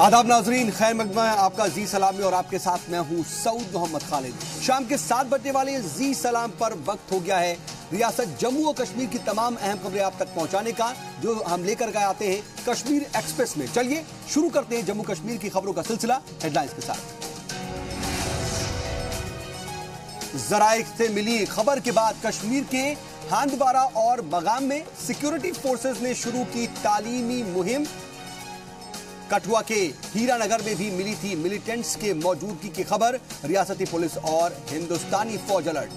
आदाब नाजरीन, खैर मकदमा है आपका जी सलाम में और आपके साथ मैं हूं सऊद मोहम्मद खालिद। शाम के 7 बजने वाले जी सलाम पर वक्त हो गया है रियासत जम्मू और कश्मीर की तमाम अहम खबरें आप तक पहुंचाने का, जो हम लेकर के आते हैं कश्मीर एक्सप्रेस में। चलिए शुरू करते हैं जम्मू कश्मीर की खबरों का सिलसिला हेडलाइंस के साथ। जराए से मिली खबर के बाद कश्मीर के हांदवारा और बगाम में सिक्योरिटी फोर्सेस ने शुरू की तालीमी मुहिम। कठुआ के हीरानगर में भी मिली थी मिलिटेंट्स के मौजूदगी की खबर। रियासती पुलिस और हिंदुस्तानी फौज अलर्ट।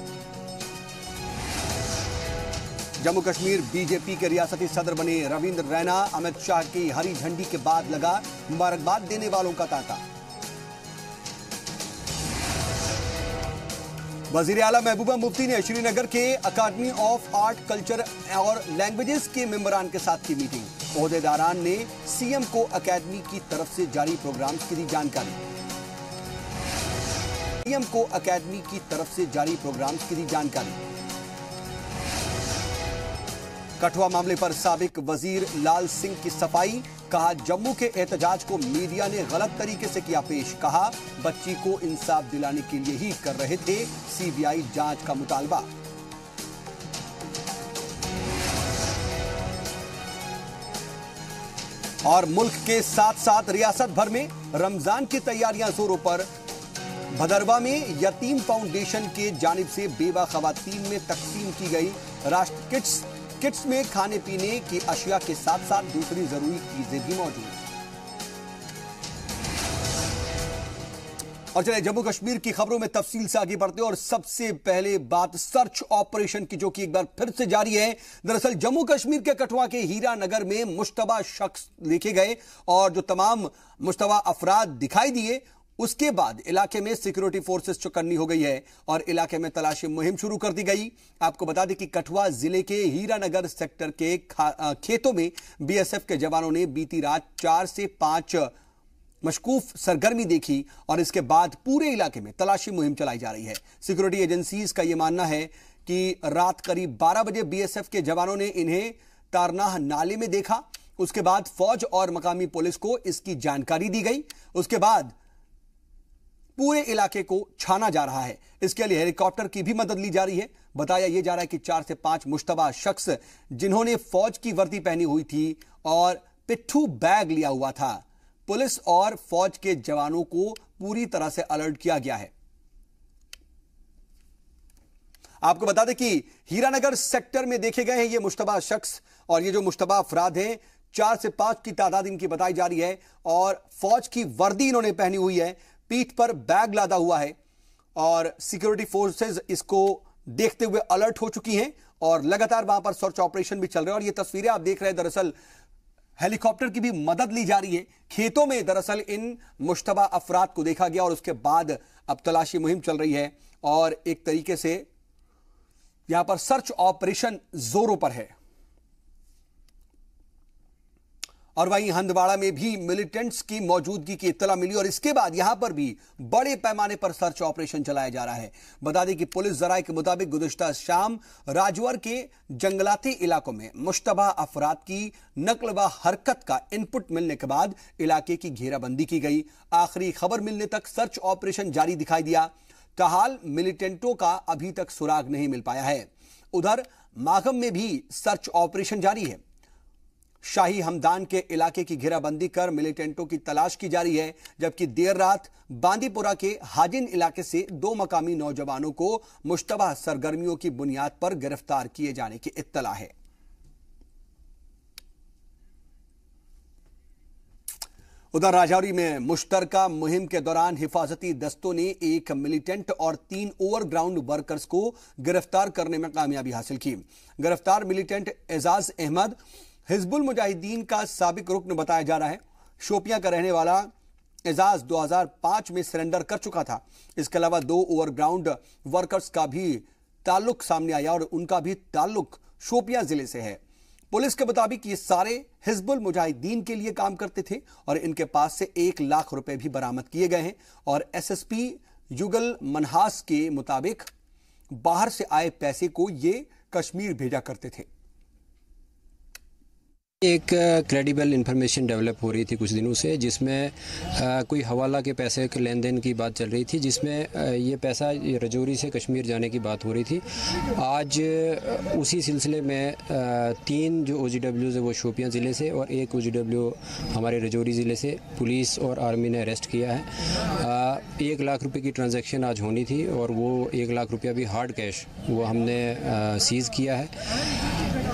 जम्मू कश्मीर बीजेपी के रियासती सदर बने रविंद्र रैना, अमित शाह की हरी झंडी के बाद लगा मुबारकबाद देने वालों का तांता। वजीर आला महबूबा मुफ्ती ने श्रीनगर के अकादमी ऑफ आर्ट, कल्चर और लैंग्वेजेस के मेंबरान के साथ की मीटिंग। ओहदेदारान ने सीएम को अकादमी की तरफ से जारी प्रोग्राम्स की दी जानकारी। सीएम को अकादमी की तरफ से जारी प्रोग्राम्स की दी जानकारी। कठुआ मामले पर साबिक वजीर लाल सिंह की सफाई। कहा, जम्मू के एहतजाज को मीडिया ने गलत तरीके से किया पेश। कहा, बच्ची को इंसाफ दिलाने के लिए ही कर रहे थे सीबीआई जांच का मुतालबा। और मुल्क के साथ साथ रियासत भर में रमजान की तैयारियां जोरों पर। भदरवा में यतीम फाउंडेशन के जानिब से बेवा खवातीन में तकसीम की गई राष्ट्र किट्स में खाने पीने की अशिया के साथ साथ दूसरी जरूरी चीजें भी मौजूद। और चलिए जम्मू कश्मीर की खबरों में तफसील से आगे बढ़ते हैं। और सबसे पहले बात सर्च ऑपरेशन की, जो कि एक बार फिर से जारी है। दरअसल जम्मू कश्मीर के कठुआ के हीरानगर में मुश्तबा शख्स देखे गए और जो तमाम मुश्तबा अफराद दिखाई दिए, उसके बाद इलाके में सिक्योरिटी फोर्सेस चौकन्नी हो गई है और इलाके में तलाशी मुहिम शुरू कर दी गई। आपको बता दें कि कठुआ जिले के हीरानगर सेक्टर के खेतों में बीएसएफ के जवानों ने बीती रात 4 से 5 मशकूफ सरगर्मी देखी और इसके बाद पूरे इलाके में तलाशी मुहिम चलाई जा रही है। सिक्योरिटी एजेंसीज का यह मानना है कि रात करीब 12 बजे बीएसएफ के जवानों ने इन्हें तारनाह नाले में देखा। उसके बाद फौज और मकामी पुलिस को इसकी जानकारी दी गई। उसके बाद पूरे इलाके को छाना जा रहा है। इसके लिए हेलीकॉप्टर की भी मदद ली जा रही है। बताया यह जा रहा है कि 4 से 5 मुश्तबा शख्स जिन्होंने फौज की वर्दी पहनी हुई थी और पिट्ठू बैग लिया हुआ था, पुलिस और फौज के जवानों को पूरी तरह से अलर्ट किया गया है। आपको बता दें कि हीरानगर सेक्टर में देखे गए हैं ये मुश्तबा शख्स, और ये जो मुश्तबा अफराद हैं 4 से 5 की तादाद इनकी बताई जा रही है और फौज की वर्दी इन्होंने पहनी हुई है, पीठ पर बैग लादा हुआ है और सिक्योरिटी फोर्सेस इसको देखते हुए अलर्ट हो चुकी हैं और लगातार वहां पर सर्च ऑपरेशन भी चल रहे हैं। और ये तस्वीरें आप देख रहे हैं, दरअसल हेलीकॉप्टर की भी मदद ली जा रही है। खेतों में दरअसल इन मुश्तबा अफराद को देखा गया और उसके बाद अब तलाशी मुहिम चल रही है और एक तरीके से यहां पर सर्च ऑपरेशन जोरों पर है। और वहीं हंदवाड़ा में भी मिलिटेंट्स की मौजूदगी की इत्तला मिली और इसके बाद यहां पर भी बड़े पैमाने पर सर्च ऑपरेशन चलाया जा रहा है। बता दें कि पुलिस जराये के मुताबिक गुज़िश्ता शाम राजवर के जंगलाती इलाकों में मुश्तबा अफराद की नकल व हरकत का इनपुट मिलने के बाद इलाके की घेराबंदी की गई। आखिरी खबर मिलने तक सर्च ऑपरेशन जारी दिखाई दिया। ताहाल मिलिटेंटों का अभी तक सुराग नहीं मिल पाया है। उधर मागम में भी सर्च ऑपरेशन जारी है। शाही हमदान के इलाके की घेराबंदी कर मिलिटेंटों की तलाश की जा रही है, जबकि देर रात बांदीपुरा के हाजिन इलाके से 2 मकामी नौजवानों को मुश्तबा सरगर्मियों की बुनियाद पर गिरफ्तार किए जाने की इत्तला है। उधर राजौरी में मुश्तरका मुहिम के दौरान हिफाजती दस्तों ने एक मिलिटेंट और 3 ओवरग्राउंड वर्कर्स को गिरफ्तार करने में कामयाबी हासिल की। गिरफ्तार मिलिटेंट एजाज अहमद हिजबुल मुजाहिदीन का साबिक रुकन बताया जा रहा है। शोपियां का रहने वाला एजाज 2005 में सरेंडर कर चुका था। इसके अलावा 2 ओवरग्राउंड वर्कर्स का भी ताल्लुक सामने आया और उनका भी ताल्लुक शोपियां जिले से है। पुलिस के मुताबिक ये सारे हिजबुल मुजाहिदीन के लिए काम करते थे और इनके पास से 1 लाख रुपए भी बरामद किए गए हैं। और एसएसपी युगल मनहास के मुताबिक बाहर से आए पैसे को ये कश्मीर भेजा करते थे। एक क्रेडिबल इन्फॉर्मेशन डेवलप हो रही थी कुछ दिनों से, जिसमें कोई हवाला के पैसे के लेन देन की बात चल रही थी, जिसमें ये पैसा रजौरी से कश्मीर जाने की बात हो रही थी। आज उसी सिलसिले में 3 जो OGWs है वो शोपियां ज़िले से और एक OGW हमारे रजौरी ज़िले से पुलिस और आर्मी ने अरेस्ट किया है। 1 लाख रुपए की ट्रांजैक्शन आज होनी थी और वो 1 लाख रुपया भी हार्ड कैश वो हमने सीज़ किया है।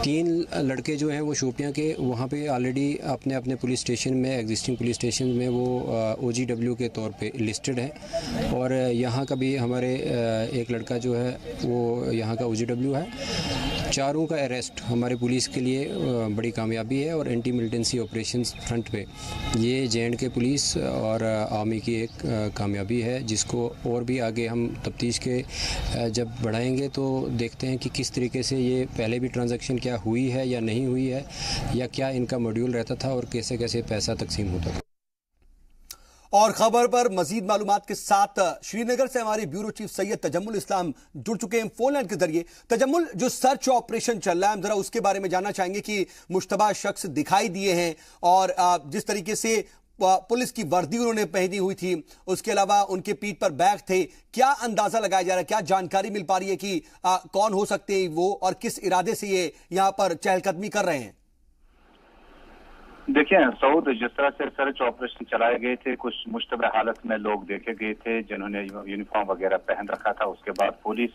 3 लड़के जो हैं वो शोपियां के वहाँ पे ऑलरेडी अपने अपने पुलिस स्टेशन में, एग्जिस्टिंग पुलिस स्टेशन में वो OGW के तौर पे लिस्टेड है। और यहाँ का भी हमारे एक लड़का जो है वो यहाँ का OGW है। चारों का अरेस्ट हमारे पुलिस के लिए बड़ी कामयाबी है और एंटी मिलिटेंसी ऑपरेशंस फ्रंट पे ये J&K पुलिस और आर्मी की एक कामयाबी है, जिसको और भी आगे हम तफ्तीश के जब बढ़ाएंगे तो देखते हैं कि किस तरीके से ये पहले भी ट्रांजैक्शन क्या हुई है या नहीं हुई है, या क्या इनका मॉड्यूल रहता था और कैसे कैसे पैसा तकसीम होता था। और खबर पर मजीद मालूमात के साथ श्रीनगर से हमारे ब्यूरो चीफ सैयद तजम्मुल इस्लाम जुड़ चुके हैं फोन लाइन के जरिए। तजम्मुल, जो सर्च ऑपरेशन चल रहा है, हम जरा उसके बारे में जानना चाहेंगे कि मुश्तबा शख्स दिखाई दिए हैं और जिस तरीके से पुलिस की वर्दी उन्होंने पहनी हुई थी, उसके अलावा उनके पीठ पर बैग थे, क्या अंदाजा लगाया जा रहा है, क्या जानकारी मिल पा रही है कि कौन हो सकते हैं वो और किस इरादे से ये यहां पर चहलकदमी कर रहे हैं? देखिए सऊद, जिस तरह से सर्च ऑपरेशन चलाए गए थे, कुछ मुश्तबह हालत में लोग देखे गए थे जिन्होंने यूनिफॉर्म वगैरह पहन रखा था। उसके बाद पुलिस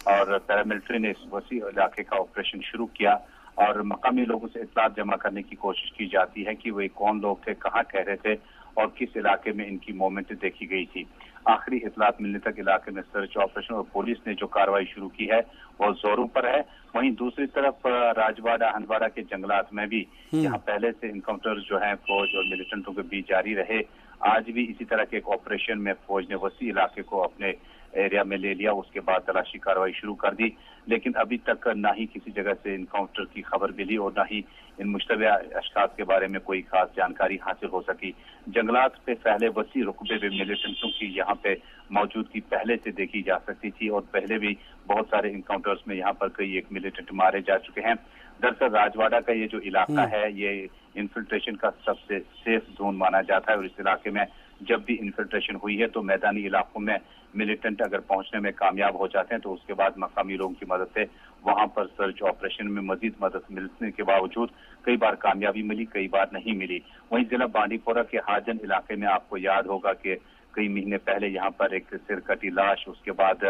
और पैरामिलिट्री ने इस वसी इलाके का ऑपरेशन शुरू किया और मकामी लोगों से इत्तलात जमा करने की कोशिश की जाती है कि वे कौन लोग थे, कहाँ ठहरे थे और किस इलाके में इनकी मूवमेंट देखी गई थी। आखिरी इत्तलात मिलने तक इलाके में सर्च ऑपरेशन और पुलिस ने जो कार्रवाई शुरू की है वो जोरों पर है। वहीं दूसरी तरफ राजवाड़ा हंदवाड़ा के जंगलात में भी यहाँ पहले से इनकाउंटर जो है फौज और मिलिटेंटों के बीच जारी रहे। आज भी इसी तरह के एक ऑपरेशन में फौज ने वसी इलाके को अपने एरिया में ले लिया। उसके बाद तलाशी कार्रवाई शुरू कर दी, लेकिन अभी तक ना ही किसी जगह से इनकाउंटर की खबर मिली और ना ही इन मुश्तबह अशखास के बारे में कोई खास जानकारी हासिल हो सकी। जंगलात पे पहले वसी रुकबे में मिलिटेंटों की यहाँ पे मौजूदगी पहले से देखी जा सकती थी और पहले भी बहुत सारे इनकाउंटर्स में यहाँ पर कई एक मिलिटेंट मारे जा चुके हैं। दरअसल राजवाड़ा का ये जो इलाका है ये इन्फिल्ट्रेशन का सबसे सेफ जोन माना जाता है और इस इलाके में जब भी इन्फिल्ट्रेशन हुई है तो मैदानी इलाकों में मिलिटेंट अगर पहुंचने में कामयाब हो जाते हैं तो उसके बाद मकामी लोगों की मदद से वहां पर सर्च ऑपरेशन में मजीद मदद मिलने के बावजूद कई बार कामयाबी मिली, कई बार नहीं मिली। वहीं जिला बांडीपोरा के हाजन इलाके में आपको याद होगा कि कई महीने पहले यहाँ पर एक सिरकटी लाश, उसके बाद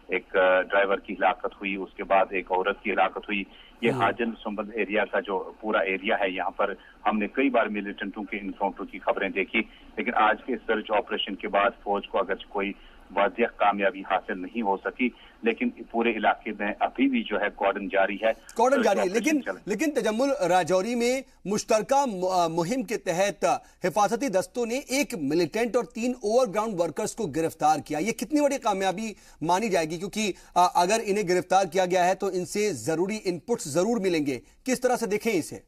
एक ड्राइवर की हिलाकत हुई, उसके बाद एक औरत की हिलाकत हुई। ये हाजन संबंध एरिया का जो पूरा एरिया है, यहाँ पर हमने कई बार मिलिटेंटों के इनकाउंटर की खबरें देखी, लेकिन आज के सर्च ऑपरेशन के बाद फौज को अगर कोई वाज़ेह कामयाबी हासिल नहीं हो सकी, लेकिन पूरे इलाके में अभी भी जो है कॉर्डन जारी है। लेकिन तजम्मुल, राजौरी में मुश्तरका मुहिम के तहत हिफाजती दस्तों ने एक मिलिटेंट और 3 ओवरग्राउंड वर्कर्स को गिरफ्तार किया। ये कितनी बड़ी कामयाबी मानी जाएगी, क्योंकि अगर इन्हें गिरफ्तार किया गया है तो इनसे जरूरी इनपुट्स जरूर मिलेंगे, किस तरह से देखें इसे?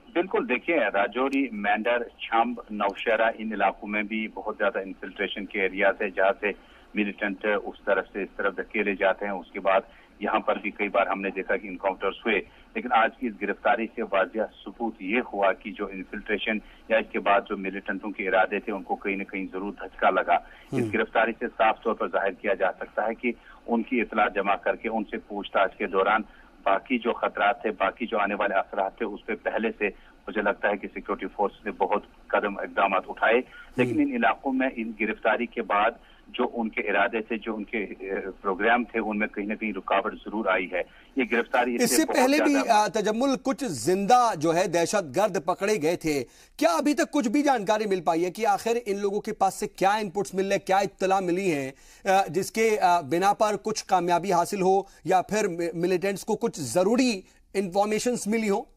बिल्कुल, देखिए राजौरी, मेंढर, छंब, नौशहरा, इन इलाकों में भी बहुत ज्यादा इन्फिल्ट्रेशन के एरियाज है जहाँ से मिलिटेंट उस तरफ से इस तरफ धकेले जाते हैं। उसके बाद यहाँ पर भी कई बार हमने देखा कि इनकाउंटर्स हुए, लेकिन आज की इस गिरफ्तारी से वाज़ेह सबूत ये हुआ कि जो इन्फिल्ट्रेशन या इसके बाद जो मिलिटेंटों के इरादे थे उनको कहीं न कहीं जरूर धचका लगा। इस गिरफ्तारी से साफ तौर पर जाहिर किया जा सकता है कि उनकी इतला जमा करके उनसे पूछताछ के दौरान बाकी जो खतरात थे, बाकी जो आने वाले असरात थे, उस पर पहले से मुझे लगता है कि सिक्योरिटी फोर्स ने बहुत कदम इकदाम उठाए। लेकिन इन इलाकों में इन गिरफ्तारी के बाद जो उनके इरादे थे, जो उनके प्रोग्राम थे, उनमें कहीं ना कहीं रुकावट जरूर आई है। ये गिरफ्तारी इससे पहले भी तजम्मुल कुछ जिंदा जो है दहशतगर्द पकड़े गए थे। क्या अभी तक कुछ भी जानकारी मिल पाई है कि आखिर इन लोगों के पास से क्या इनपुट्स मिल रहे, क्या इत्तला मिली है जिसके बिना पर कुछ कामयाबी हासिल हो या फिर मिलिटेंट्स को कुछ जरूरी इंफॉर्मेशंस मिली हो?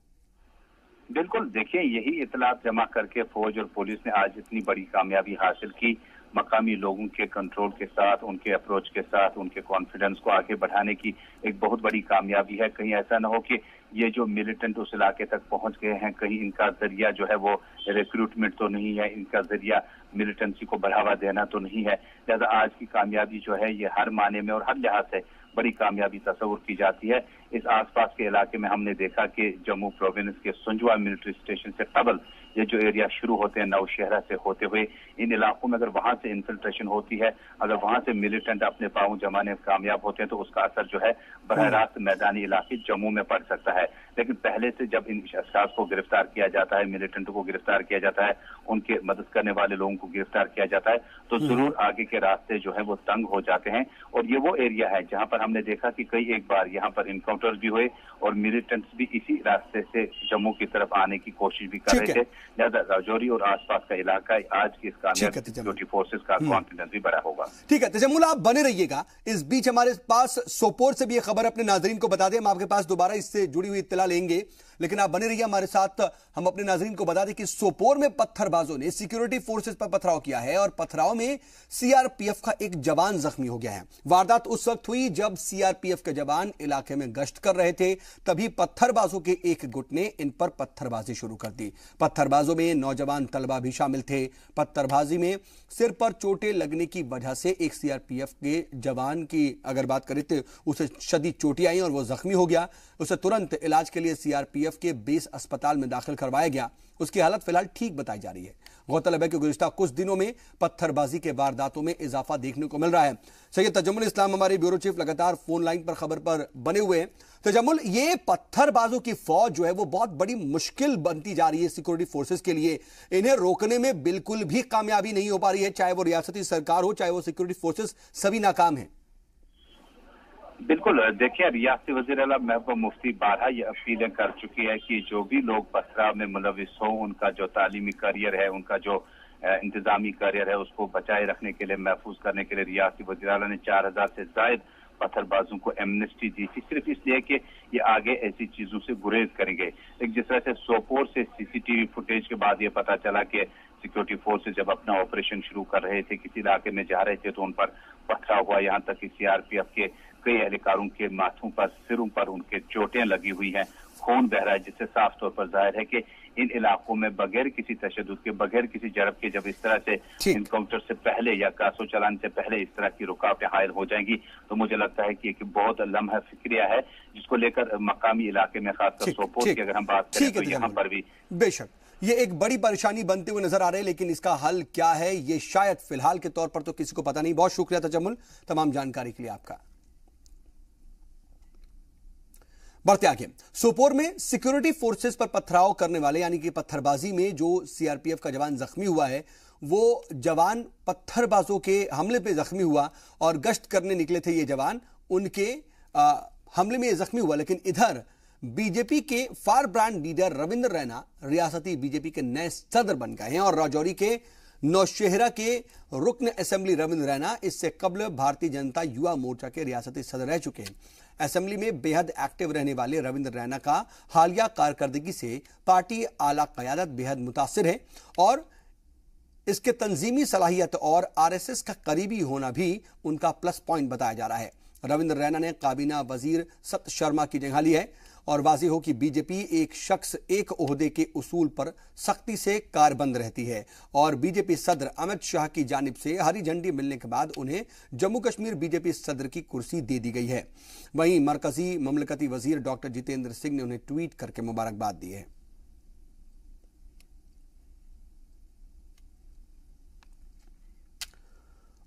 बिल्कुल, देखिए यही इत्तलात जमा करके फौज और पुलिस ने आज इतनी बड़ी कामयाबी हासिल की। मकामी लोगों के कंट्रोल के साथ, उनके अप्रोच के साथ, उनके कॉन्फिडेंस को आगे बढ़ाने की एक बहुत बड़ी कामयाबी है। कहीं ऐसा ना हो कि ये जो मिलिटेंट उस इलाके तक पहुंच गए हैं, कहीं इनका जरिया जो है वो रिक्रूटमेंट तो नहीं है, इनका जरिया मिलिटेंसी को बढ़ावा देना तो नहीं है। लिहाजा आज की कामयाबी जो है ये हर माने में और हर लिहाज से बड़ी कामयाबी तस्वुर की जाती है। इस आसपास के इलाके में हमने देखा कि जम्मू प्रोविंस के सुंजवा मिलिट्री स्टेशन से कबल ये जो एरिया शुरू होते हैं नौशहरा से होते हुए इन इलाकों में अगर वहां से इन्फिल्ट्रेशन होती है, अगर वहां से मिलिटेंट अपने पांव जमाने में कामयाब होते हैं तो उसका असर जो है बरह रास्त मैदानी इलाके जम्मू में पड़ सकता है। लेकिन पहले से जब इन शख्स को गिरफ्तार किया जाता है, मिलिटेंटों को गिरफ्तार किया जाता है, उनके मदद करने वाले लोगों को गिरफ्तार किया जाता है, तो जरूर आगे के रास्ते जो है वो तंग हो जाते हैं। और ये वो एरिया है जहां पर हमने देखा कि कई एक बार यहाँ पर इनकाउंटर्स भी हुए और मिलिटेंट्स भी इसी रास्ते से जम्मू की तरफ आने की कोशिश भी कर रहे थे। लिहाजा राजौरी और आसपास का इलाका आज की इस कामयाब सिक्योरिटी फोर्सेस का कॉन्फिडेंस भी बढ़ा होगा। ठीक है तजम्मुल, आप बने रहिएगा। इस बीच हमारे पास सोपोर से भी ये खबर अपने नाजरीन को बता दें, हम आपके पास दोबारा इससे जुड़ी हुई इत्तला लेंगे, लेकिन आप बने रहिए हमारे साथ। हम अपने नाजरीन को बता दें कि सोपोर में पत्थरबाजों ने सिक्योरिटी फोर्सेस पर पथराव किया है और पथराव में सीआरपीएफ का एक जवान जख्मी हो गया है। वारदात उस वक्त हुई जब सीआरपीएफ के जवान इलाके में गश्त कर रहे थे, तभी पत्थरबाजों के एक गुट ने इन पर पत्थरबाजी शुरू कर दी। पत्थरबाजों में नौजवान तलबा भी शामिल थे। पत्थरबाजी में सिर पर चोटें लगने की वजह से एक सीआरपीएफ के जवान की अगर बात करें तो उसे शदीद चोटें आई और वो जख्मी हो गया। उसे तुरंत इलाज के लिए सीआरपीएफ के बेस अस्पताल में दाखिल करवाया गया। उसकी हालत फिलहाल ठीक बताई जा रही है। गौरतलब है कि गुज़िश्ता कुछ दिनों में पत्थरबाजी के वारदातों में इजाफा देखने को मिल रहा है। सैयद तजम्मुल इस्लाम हमारे ब्यूरो चीफ लगातार फोन लाइन पर खबर पर बने हुए हैं। तजम्मुल, ये पत्थरबाजों की फौज जो है वो बहुत बड़ी मुश्किल बनती जा रही है सिक्योरिटी फोर्सेस के लिए। इन्हें रोकने में बिल्कुल भी कामयाबी नहीं हो पा रही है, चाहे वो रियासती सरकार हो चाहे वो सिक्योरिटी फोर्सेस, सभी नाकाम है। बिल्कुल, देखिए रियासती वज़ीर आला महबूबा मुफ्ती बारहा ये अपीलें कर चुकी है कि जो भी लोग पथराव में मुलविस हो, उनका जो तालीमी करियर है, उनका जो इंतजामी करियर है, उसको बचाए रखने के लिए, महफूज करने के लिए रियासती वज़ीर आला ने 4000 से जायद पत्थरबाजों को एमनेस्टी दी थी, सिर्फ इसलिए कि ये आगे ऐसी चीजों से गुरेज करेंगे। एक जिस तरह से सोपोर से सीसीटीवी फुटेज के बाद ये पता चला कि सिक्योरिटी फोर्सेस जब अपना ऑपरेशन शुरू कर रहे थे, किसी इलाके में जा रहे थे तो उन पर पथराव हुआ। यहाँ तक कि सीआरपीएफ के कई एहलकारों के माथों पर, सिरों पर उनके चोटें लगी हुई हैं, खून बह रहा है, जिससे साफ तौर पर जाहिर है कि इन इलाकों में बगैर किसी तशद्दुद के, बगैर किसी जरब के जब इस तरह से इनकाउंटर से पहले या कासो चलाने से पहले इस तरह की रुकावटें हायल हो जाएंगी, तो मुझे लगता है कि एक बहुत लम्हा फिक्रिया है जिसको लेकर मकामी इलाके में खासकर सोपोर की अगर हम बात करें तो यहाँ पर भी बेशक ये एक बड़ी परेशानी बनते हुए नजर आ रहे हैं, लेकिन इसका हल क्या है ये शायद फिलहाल के तौर पर तो किसी को पता नहीं। बहुत शुक्रिया तजम्मुल तमाम जानकारी के लिए आपका। बढ़ते आगे, सोपोर में सिक्योरिटी फोर्सेस पर पथराव करने वाले यानी कि पत्थरबाजी में जो सीआरपीएफ का जवान जख्मी हुआ है, वो जवान पत्थरबाजों के हमले पे जख्मी हुआ और गश्त करने निकले थे ये जवान, उनके हमले में ये जख्मी हुआ। लेकिन इधर बीजेपी के फार ब्रांड लीडर रविंद्र रैना रियासती बीजेपी के नए सदर बन गए हैं और राजौरी के नौशहरा के रुकन असेंबली रविंद्र रैना इससे कबल भारतीय जनता युवा मोर्चा के रियासती सदर रह चुके हैं। असेंबली में बेहद एक्टिव रहने वाले रविंद्र रैना का हालिया कारकर्दगी से पार्टी आला क़यादत बेहद मुतासिर है और इसके तंजीमी सलाहियत और आरएसएस का करीबी होना भी उनका प्लस पॉइंट बताया जा रहा है। रविंद्र रैना ने काबीना वजीर सत शर्मा की जगह ली है और वाज़ेह हो कि बीजेपी एक शख्स एक ओहदे के उसूल पर सख्ती से कारबंद रहती है और बीजेपी सदर अमित शाह की जानिब से हरी झंडी मिलने के बाद उन्हें जम्मू कश्मीर बीजेपी सदर की कुर्सी दे दी गई है। वहीं मरकजी ममलकती वजीर डॉक्टर जितेंद्र सिंह ने उन्हें ट्वीट करके मुबारकबाद दी है।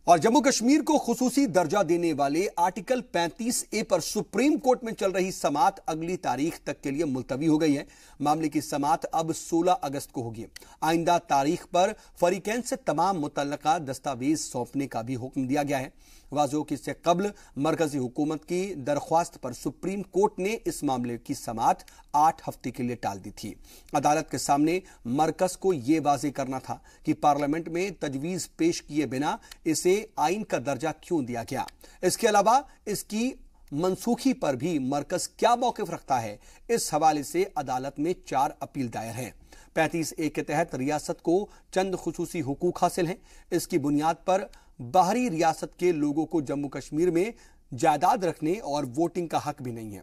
और जम्मू कश्मीर को खुसूसी दर्जा देने वाले आर्टिकल 35A पर सुप्रीम कोर्ट में चल रही समाअत अगली तारीख तक के लिए मुलतवी हो गई है। मामले की समाअत अब 16 अगस्त को होगी। आइंदा तारीख पर फरीकैन से तमाम मुतल्लका दस्तावेज सौंपने का भी हुक्म दिया गया है। वाज़ेह कि इससे कबल मरकजी हुकूमत की दरख्वास्त पर सुप्रीम कोर्ट ने इस मामले की समाअत 8 हफ्ते के लिए टाल दी थी। अदालत के सामने मरकज को यह वाज़ेह करना था कि पार्लियामेंट में तजवीज़ पेश किए बिना इसे आइन का दर्जा क्यों दिया गया। इसके अलावा इसकी मनसूखी पर भी मरकज क्या मौक़िफ़ रखता है, इस हवाले से अदालत में 4 अपील दायर हैं। 35A के तहत रियासत को चंद खुसूसी हुकूक हासिल हैं। इसकी बुनियाद पर बाहरी रियासत के लोगों को जम्मू कश्मीर में जायदाद रखने और वोटिंग का हक भी नहीं है।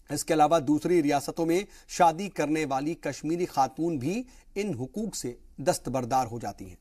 इसके अलावा दूसरी रियासतों में शादी करने वाली कश्मीरी खातून भी इन हुकूक से दस्तबरदार हो जाती हैं।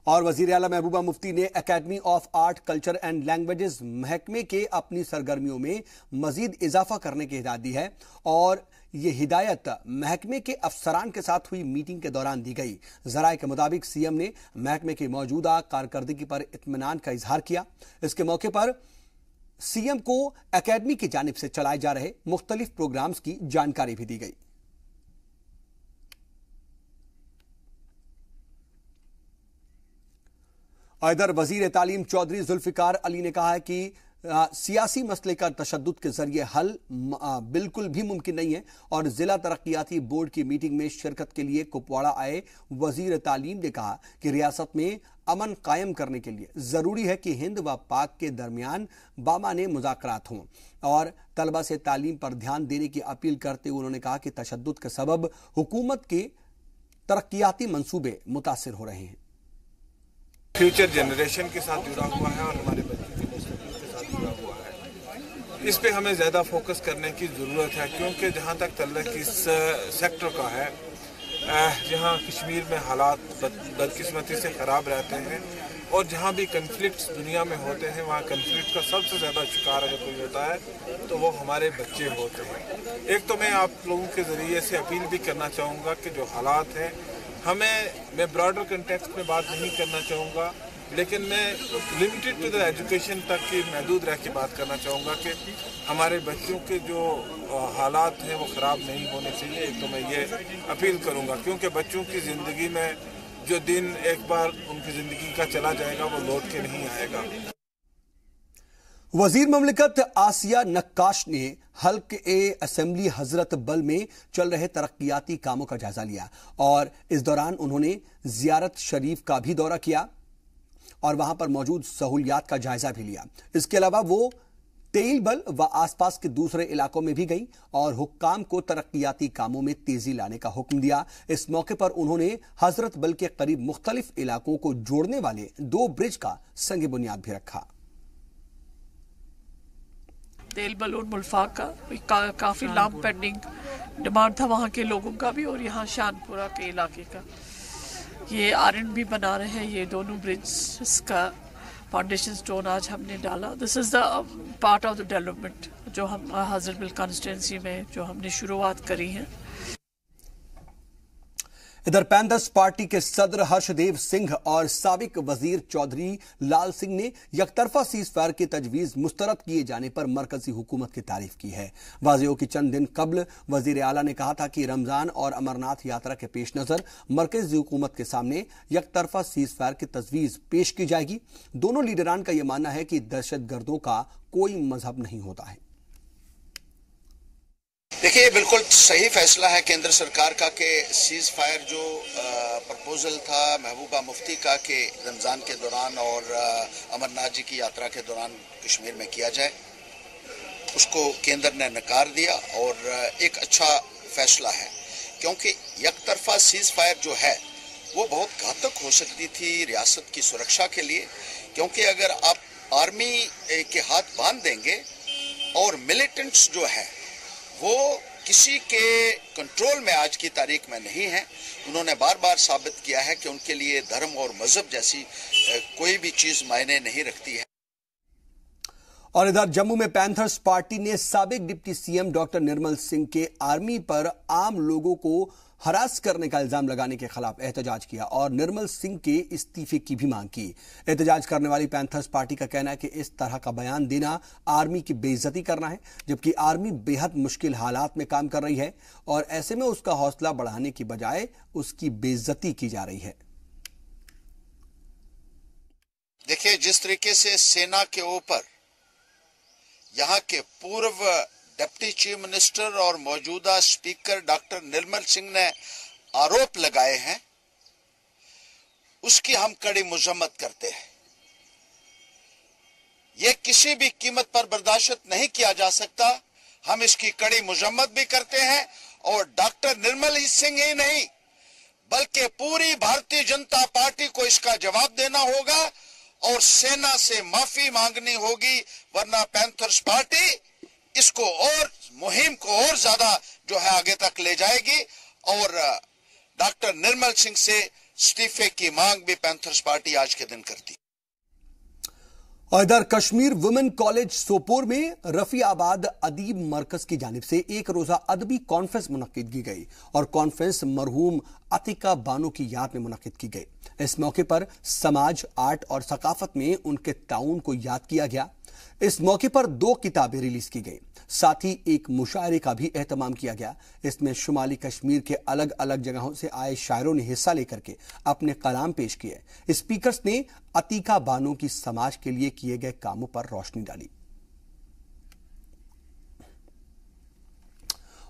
और वजीर आला महबूबा मुफ्ती ने academy of art culture and languages महकमे के अपनी सरगर्मियों में मजीद इजाफा करने की हिदायत दी है और ये हिदायत महकमे के अफसरान के साथ हुई मीटिंग के दौरान दी गई। जराये के मुताबिक सीएम ने महकमे की मौजूदा कारकर्दगी पर इत्मीनान का इजहार किया। इसके मौके पर सीएम को एकेडमी की जानिब से चलाए जा रहे मुख्तलिफ प्रोग्राम्स की जानकारी भी दी गई। इधर वजीर तालीम चौधरी जुल्फिकार अली ने कहा है कि सियासी मसले का तशद्दुद के जरिए हल बिल्कुल भी मुमकिन नहीं है और जिला तरक्याती बोर्ड की मीटिंग में शिरकत के लिए कुपवाड़ा आए वजीर तालीम ने कहा कि रियासत में अमन कायम करने के लिए जरूरी है कि हिंद व पाक के दरमियान बामाने मुज़ाकरात हों और तलबा से तालीम पर ध्यान देने की अपील करते हुए उन्होंने कहा कि तशद्दुद के सबब हुकूमत के तरक्याती मंसूबे मुतासिर हो रहे हैं। फ्यूचर जनरेशन के साथ जुड़ा हुआ है और हमारे बच्चों के मुस्तकबिल के साथ जुड़ा हुआ है। इस पे हमें ज़्यादा फोकस करने की ज़रूरत है क्योंकि जहाँ तक तल्लुक़ इस सेक्टर का है, जहाँ कश्मीर में हालात बदकिस्मती से ख़राब रहते हैं और जहाँ भी कन्फ्लिक्ट्स दुनिया में होते हैं वहाँ कन्फ्लिक्ट का सबसे ज़्यादा शिकार अगर कोई होता है तो वो हमारे बच्चे होते हैं। एक तो मैं आप लोगों के ज़रिए से अपील भी करना चाहूँगा कि जो हालात हैं मैं ब्रॉडर कंटेक्स्ट में बात नहीं करना चाहूँगा, लेकिन मैं लिमिटेड टू द एजुकेशन तक की महदूद रह के बात करना चाहूँगा कि हमारे बच्चों के जो हालात हैं वो ख़राब नहीं होने चाहिए। एक तो मैं ये अपील करूँगा क्योंकि बच्चों की ज़िंदगी में जो दिन एक बार उनकी ज़िंदगी का चला जाएगा वो लौट के नहीं आएगा। वजीर ममलिकत आसिया नक्काश ने हल्क ए असेंबली हजरत बल में चल रहे तरक्याती कामों का जायजा लिया और इस दौरान उन्होंने जियारत शरीफ का भी दौरा किया और वहां पर मौजूद सहूलियात का जायजा भी लिया। इसके अलावा वो तेल बल व आसपास के दूसरे इलाकों में भी गई और हुक्काम को तरक्याती कामों में तेजी लाने का हुक्म दिया। इस मौके पर उन्होंने हजरत बल के करीब मुख्तलिफ इलाकों को जोड़ने वाले 2 ब्रिज का संग बुनियाद भी रखा। तेल बलून मुल्फाक का काफ़ी लॉन्ग पेंडिंग डिमांड था वहाँ के लोगों का भी और यहाँ शानपुरा के इलाके का। ये आरएन भी बना रहे हैं, ये दोनों ब्रिज का फाउंडेशन स्टोन आज हमने डाला। This is the part of the development जो हम हजरत बल कॉन्स्टिट्यूंसी में जो हमने शुरुआत करी है। इधर पैंथर्स पार्टी के सदर हर्षदेव सिंह और साबिक वजीर चौधरी लाल सिंह ने यकतरफा सीज फायर की तजवीज मुस्तरद किए जाने पर मरकजी हुकूमत की तारीफ की है। वाजियों की चंद दिन कबल वजीर आला ने कहा था कि रमजान और अमरनाथ यात्रा के पेश नजर मरकजी हुकूमत के सामने यकतरफा सीज फायर की तजवीज पेश की जाएगी। दोनों लीडरान का यह मानना है कि दहशतगर्दों का कोई मजहब नहीं होता है। देखिए, बिल्कुल सही फैसला है केंद्र सरकार का कि सीज फायर जो प्रपोजल था महबूबा मुफ्ती का कि रमज़ान के दौरान और अमरनाथ जी की यात्रा के दौरान कश्मीर में किया जाए, उसको केंद्र ने नकार दिया और एक अच्छा फैसला है क्योंकि यकतरफा सीज फायर जो है वो बहुत घातक हो सकती थी रियासत की सुरक्षा के लिए, क्योंकि अगर आप आर्मी के हाथ बांध देंगे और मिलिटेंट्स जो है वो किसी के कंट्रोल में आज की तारीख में नहीं है। उन्होंने बार बार साबित किया है कि उनके लिए धर्म और मजहब जैसी कोई भी चीज मायने नहीं रखती है। और इधर जम्मू में पैंथर्स पार्टी ने साबिक deputy CM doctor Nirmal Singh के आर्मी पर आम लोगों को हरास करने का इल्जाम लगाने के खिलाफ एहतजाज किया और निर्मल सिंह के इस्तीफे की भी मांग की। एहतजाज करने वाली पैंथर्स पार्टी का कहना है कि इस तरह का बयान देना आर्मी की बेइज्जती करना है, जबकि आर्मी बेहद मुश्किल हालात में काम कर रही है और ऐसे में उसका हौसला बढ़ाने की बजाय उसकी बेइज्जती की जा रही है। देखिए, जिस तरीके से सेना के ऊपर यहाँ के पूर्व डिप्टी चीफ मिनिस्टर और मौजूदा स्पीकर डॉक्टर निर्मल सिंह ने आरोप लगाए हैं, उसकी हम कड़ी मजम्मत करते हैं। यह किसी भी कीमत पर बर्दाश्त नहीं किया जा सकता। हम इसकी कड़ी मजम्मत भी करते हैं और डॉक्टर निर्मल सिंह ही नहीं बल्कि पूरी भारतीय जनता पार्टी को इसका जवाब देना होगा और सेना से माफी मांगनी होगी, वरना पैंथर्स पार्टी इसको और मुहिम को और ज्यादा जो है आगे तक ले जाएगी और डॉक्टर निर्मल सिंह से इस्तीफे की मांग भी पैंथर्स पार्टी आज के दिन करती। और इधर कश्मीर वुमेन कॉलेज सोपोर में रफीआबाद अदीब मरकज की जानिब से एक रोजा अदबी कॉन्फ्रेंस मुनक्किद की गई और कॉन्फ्रेंस मरहूम अतिका बानो की याद में मुनक्किद की गई। इस मौके पर समाज, आर्ट और सकाफत में उनके ताउन को याद किया गया। इस मौके पर 2 किताबें रिलीज की गई, साथ ही एक मुशायरे का भी एहतमाम किया गया। इसमें शुमाली कश्मीर के अलग अलग जगहों से आए शायरों ने हिस्सा लेकर के अपने कलाम पेश किए। स्पीकर्स ने अतिका बानो की समाज के लिए किए गए कामों पर रोशनी डाली।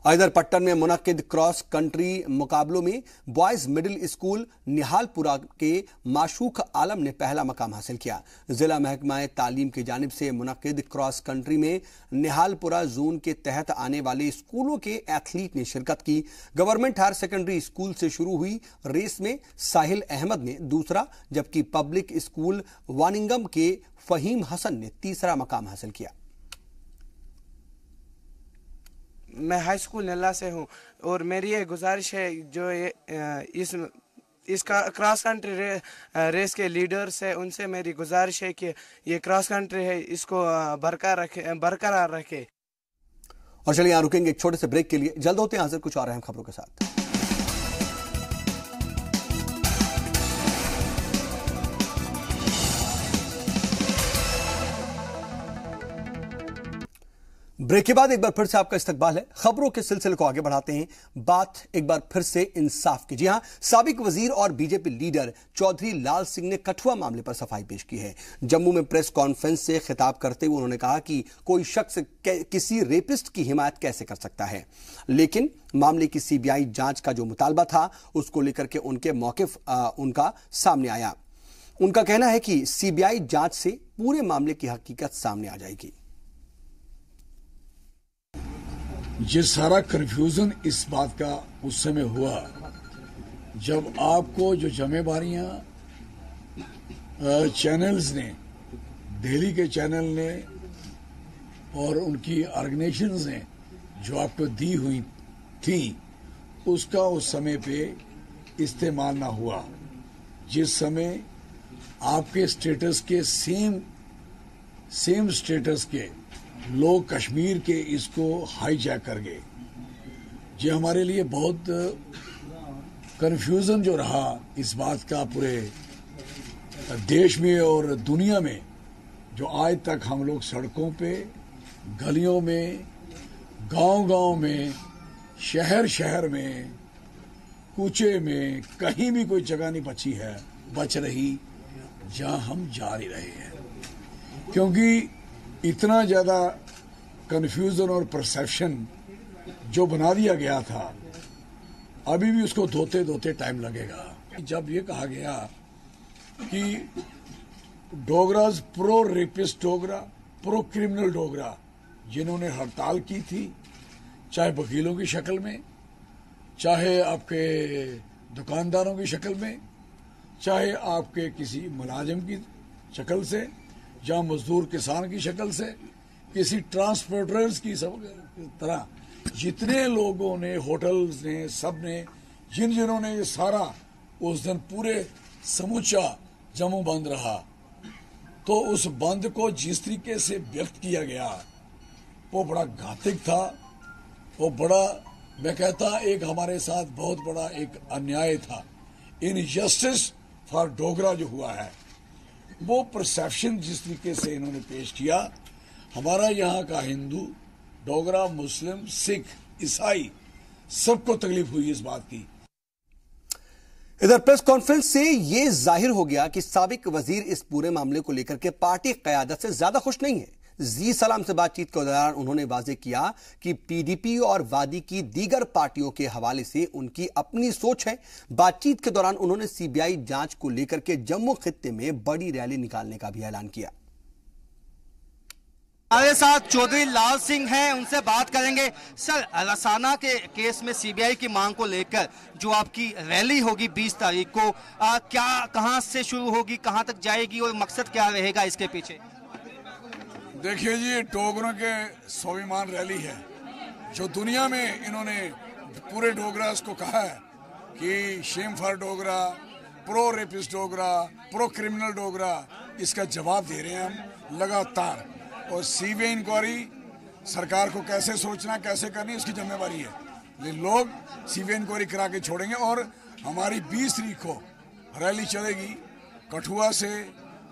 इधर पट्टन में मुनक्किद क्रॉस कंट्री मुकाबलों में बॉयज मिडिल स्कूल निहालपुरा के माशूक आलम ने पहला मकाम हासिल किया। जिला महकमा तालीम की जानिब से मुनक्किद क्रॉस कंट्री में निहालपुरा जोन के तहत आने वाले स्कूलों के एथलीट ने शिरकत की। गवर्नमेंट हायर सेकेंडरी स्कूल से शुरू हुई रेस में साहिल अहमद ने दूसरा, जबकि पब्लिक स्कूल वानिंगम के फहीम हसन ने तीसरा मकाम हासिल किया। मैं हाई स्कूल नल्ला से हूँ और मेरी ये गुजारिश है जो ये इसका क्रॉस कंट्री रेस के लीडर्स है, उनसे मेरी गुजारिश है कि ये क्रॉस कंट्री है इसको बरकरार रखे। और चलिए यहाँ रुकेंगे एक छोटे से ब्रेक के लिए, जल्द होते हैं हाजिर कुछ और अहम खबरों के साथ। ब्रेक के बाद एक बार फिर से आपका इस्तकबाल है। खबरों के सिलसिले को आगे बढ़ाते हैं। बात एक बार फिर से इंसाफ की। जी हां, साबिक वजीर और बीजेपी लीडर चौधरी लाल सिंह ने कठुआ मामले पर सफाई पेश की है। जम्मू में प्रेस कॉन्फ्रेंस से खिताब करते हुए उन्होंने कहा कि कोई शख्स किसी रेपिस्ट की हिमायत कैसे कर सकता है, लेकिन मामले की सीबीआई जांच का जो मुतालबा था उसको लेकर के उनके मौकिफ उनका सामने आया। उनका कहना है कि सीबीआई जांच से पूरे मामले की हकीकत सामने आ जाएगी। ये सारा कंफ्यूजन इस बात का उस समय हुआ जब आपको जो जिम्मेवारियां चैनल्स ने, दिल्ली के चैनल ने और उनकी ऑर्गेनाइजेशंस ने जो आपको दी हुई थी, उसका उस समय पे इस्तेमाल ना हुआ। जिस समय आपके स्टेटस के सेम स्टेटस के लोग कश्मीर के इसको हाईजैक कर गए। ये हमारे लिए बहुत कंफ्यूजन जो रहा इस बात का पूरे देश में और दुनिया में, जो आज तक हम लोग सड़कों पे, गलियों में, गांव-गांव में, शहर में, कूचे में, कहीं भी कोई जगह नहीं बच रही जहां हम जा नहीं रहे हैं, क्योंकि इतना ज्यादा कंफ्यूजन और परसेप्शन जो बना दिया गया था, अभी भी उसको धोते टाइम लगेगा। जब ये कहा गया कि डोगराज pro rapist Dogra, pro criminal Dogra, जिन्होंने हड़ताल की थी, चाहे वकीलों की शक्ल में, चाहे आपके दुकानदारों की शक्ल में, चाहे आपके किसी मुलाजिम की शक्ल से, या मजदूर किसान की शक्ल से, किसी ट्रांसपोर्टर्स की तरह, जितने लोगों ने, होटल्स ने, सब ने, जिन्होंने ये सारा उस दिन पूरे समूचा जम्मू बंद रहा, तो उस बंद को जिस तरीके से व्यक्त किया गया वो बड़ा घातक था। वो बड़ा, मैं कहता, एक हमारे साथ बहुत बड़ा एक अन्याय था। इनजस्टिस फॉर डोगरा जो हुआ है, वो परसेप्शन जिस तरीके से इन्होंने पेश किया, हमारा यहाँ का हिंदू, डोगरा, मुस्लिम, सिख, ईसाई, सबको तकलीफ हुई इस बात की। इधर प्रेस कॉन्फ्रेंस से यह जाहिर हो गया कि साबिक वजीर इस पूरे मामले को लेकर के पार्टी क़यादत से ज्यादा खुश नहीं है। जी सलाम से बातचीत के दौरान उन्होंने वाजे किया कि पीडीपी और वादी की दीगर पार्टियों के हवाले से उनकी अपनी सोच है। बातचीत के दौरान उन्होंने सीबीआई जांच को लेकर के जम्मू खित्ते में बड़ी रैली निकालने का भी ऐलान किया। हमारे साथ चौधरी लाल सिंह हैं, उनसे बात करेंगे। सर, रसाना के केस में सीबीआई की मांग को लेकर जो आपकी रैली होगी 20 तारीख को, क्या, कहां से शुरू होगी, कहां तक जाएगी और मकसद क्या रहेगा इसके पीछे? देखिए जी, डोगरों के स्वाभिमान रैली है जो दुनिया में इन्होंने पूरे डोगरास को कहा है कि Shem for Dogra, pro rapist Dogra, pro criminal Dogra, इसका जवाब दे रहे हैं हम लगातार। और सीबीआई इंक्वायरी सरकार को कैसे सोचना, कैसे करनी, उसकी जिम्मेवारी है। लेकिन लोग सीबीआई इंक्वायरी करा के छोड़ेंगे। और हमारी 20 तारीख को रैली चलेगी कठुआ से,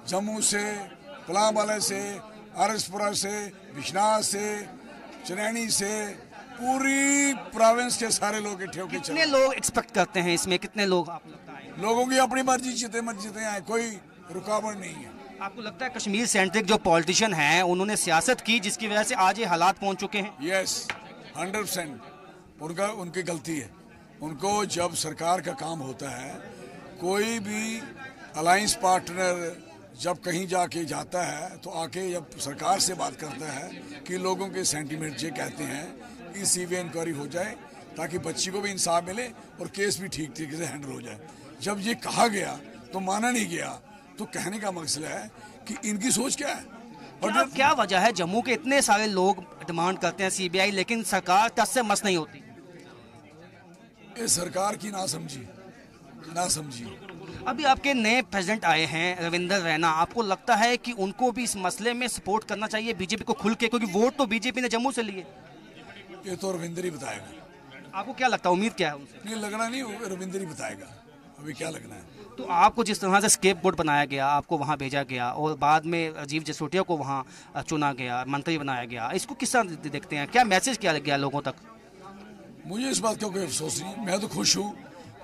जम्मू से, पलामबाला से, आरएसपुरा से, बिश्नाह से, चनैनी से, पूरी प्रोविंस के सारे लोग इकट्ठे होकर कितने लोग एक्सपेक्ट करते हैं इसमें? कितने लोग आपको लगता है? लोगों की अपनी मर्जी, जितने मत जितने आए, कोई रुकावट नहीं है। आपको लगता है कश्मीर सेंट्रिक जो पॉलिटिशियन हैं उन्होंने सियासत की जिसकी वजह से आज ये हालात पहुंच चुके हैं? यस, 100% उनकी गलती है। उनको जब सरकार का काम होता है, कोई भी अलायंस पार्टनर जब कहीं जाके जाता है तो आके जब सरकार से बात करता है कि लोगों के सेंटीमेंट ये कहते हैं कि सीबीआई इंक्वायरी हो जाए ताकि बच्ची को भी इंसाफ मिले और केस भी ठीक तरीके से हैंडल हो जाए। जब ये कहा गया तो माना नहीं गया। तो कहने का मकसद है कि इनकी सोच क्या है। और क्या वजह है जम्मू के इतने सारे लोग डिमांड करते हैं सीबीआई, लेकिन सरकार टस से मस नहीं होती? ये सरकार की ना समझी। अभी आपके नए प्रेसिडेंट आए हैं रविंदर रैना, आपको लगता है कि उनको भी इस मसले में सपोर्ट करना चाहिए बीजेपी को खुल के, क्योंकि वोट तो बीजेपी ने जम्मू से लिए? ये तो रविंदर ही बताएगा। आपको क्या लगता है, उम्मीद क्या है उनसे? नहीं लगना नहीं, रविंदर ही बताएगा अभी क्या लगना है। तो आपको जिस तरह से स्केपगोट बनाया गया, आपको वहाँ भेजा गया और बाद में राजीव जसरोटिया को वहाँ चुना गया, मंत्री बनाया गया, इसको किस तरह देखते हैं? क्या मैसेज क्या गया लोगों तक? मुझे इस बात का कोई अफसोस नहीं। मैं तो खुश हूँ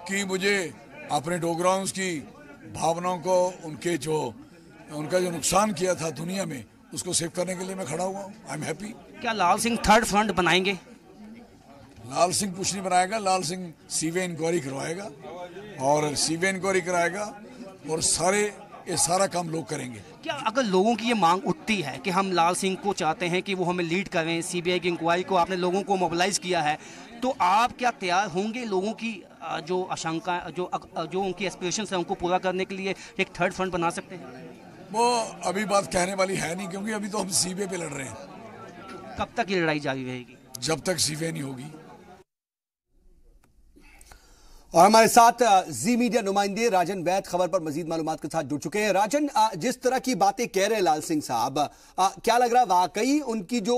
कि मुझे अपने डोगराओं की भावनाओं को, उनका जो नुकसान किया था दुनिया में, उसको सेव करने के लिए मैं खड़ा हुआ हूँ। I am happy. क्या लाल सिंह थर्ड फ्रंट बनाएंगे? लाल सिंह कुछ नहीं बनाएगा। लाल सिंह सीबीआई इंक्वायरी करवाएगा और सीबीआई इंक्वायरी कराएगा और ये सारा काम लोग करेंगे। क्या अगर लोगों की ये मांग उठती है कि हम लाल सिंह को चाहते हैं कि वो हमें लीड करें, सीबीआई की इंक्वायरी को आपने लोगों को मोबिलाइज किया है, तो आप क्या तैयार होंगे लोगों की जो आशंका, जो उनकी एस्पिरेशन है उनको पूरा करने के लिए एक थर्ड फ्रंट बना सकते हैं? वो अभी बात कहने वाली है नहीं, क्योंकि अभी तो हम सीबीआई पे लड़ रहे हैं। कब तक ये लड़ाई जारी रहेगी? जब तक सीबीआई नहीं होगी। और हमारे साथ जी मीडिया नुमाइंदे राजन वैद खबर पर मजीद मालूमात के साथ जुड़ चुके हैं। राजन, जिस तरह की बातें कह रहे हैं लाल सिंह साहब, क्या लग रहा है वाकई उनकी जो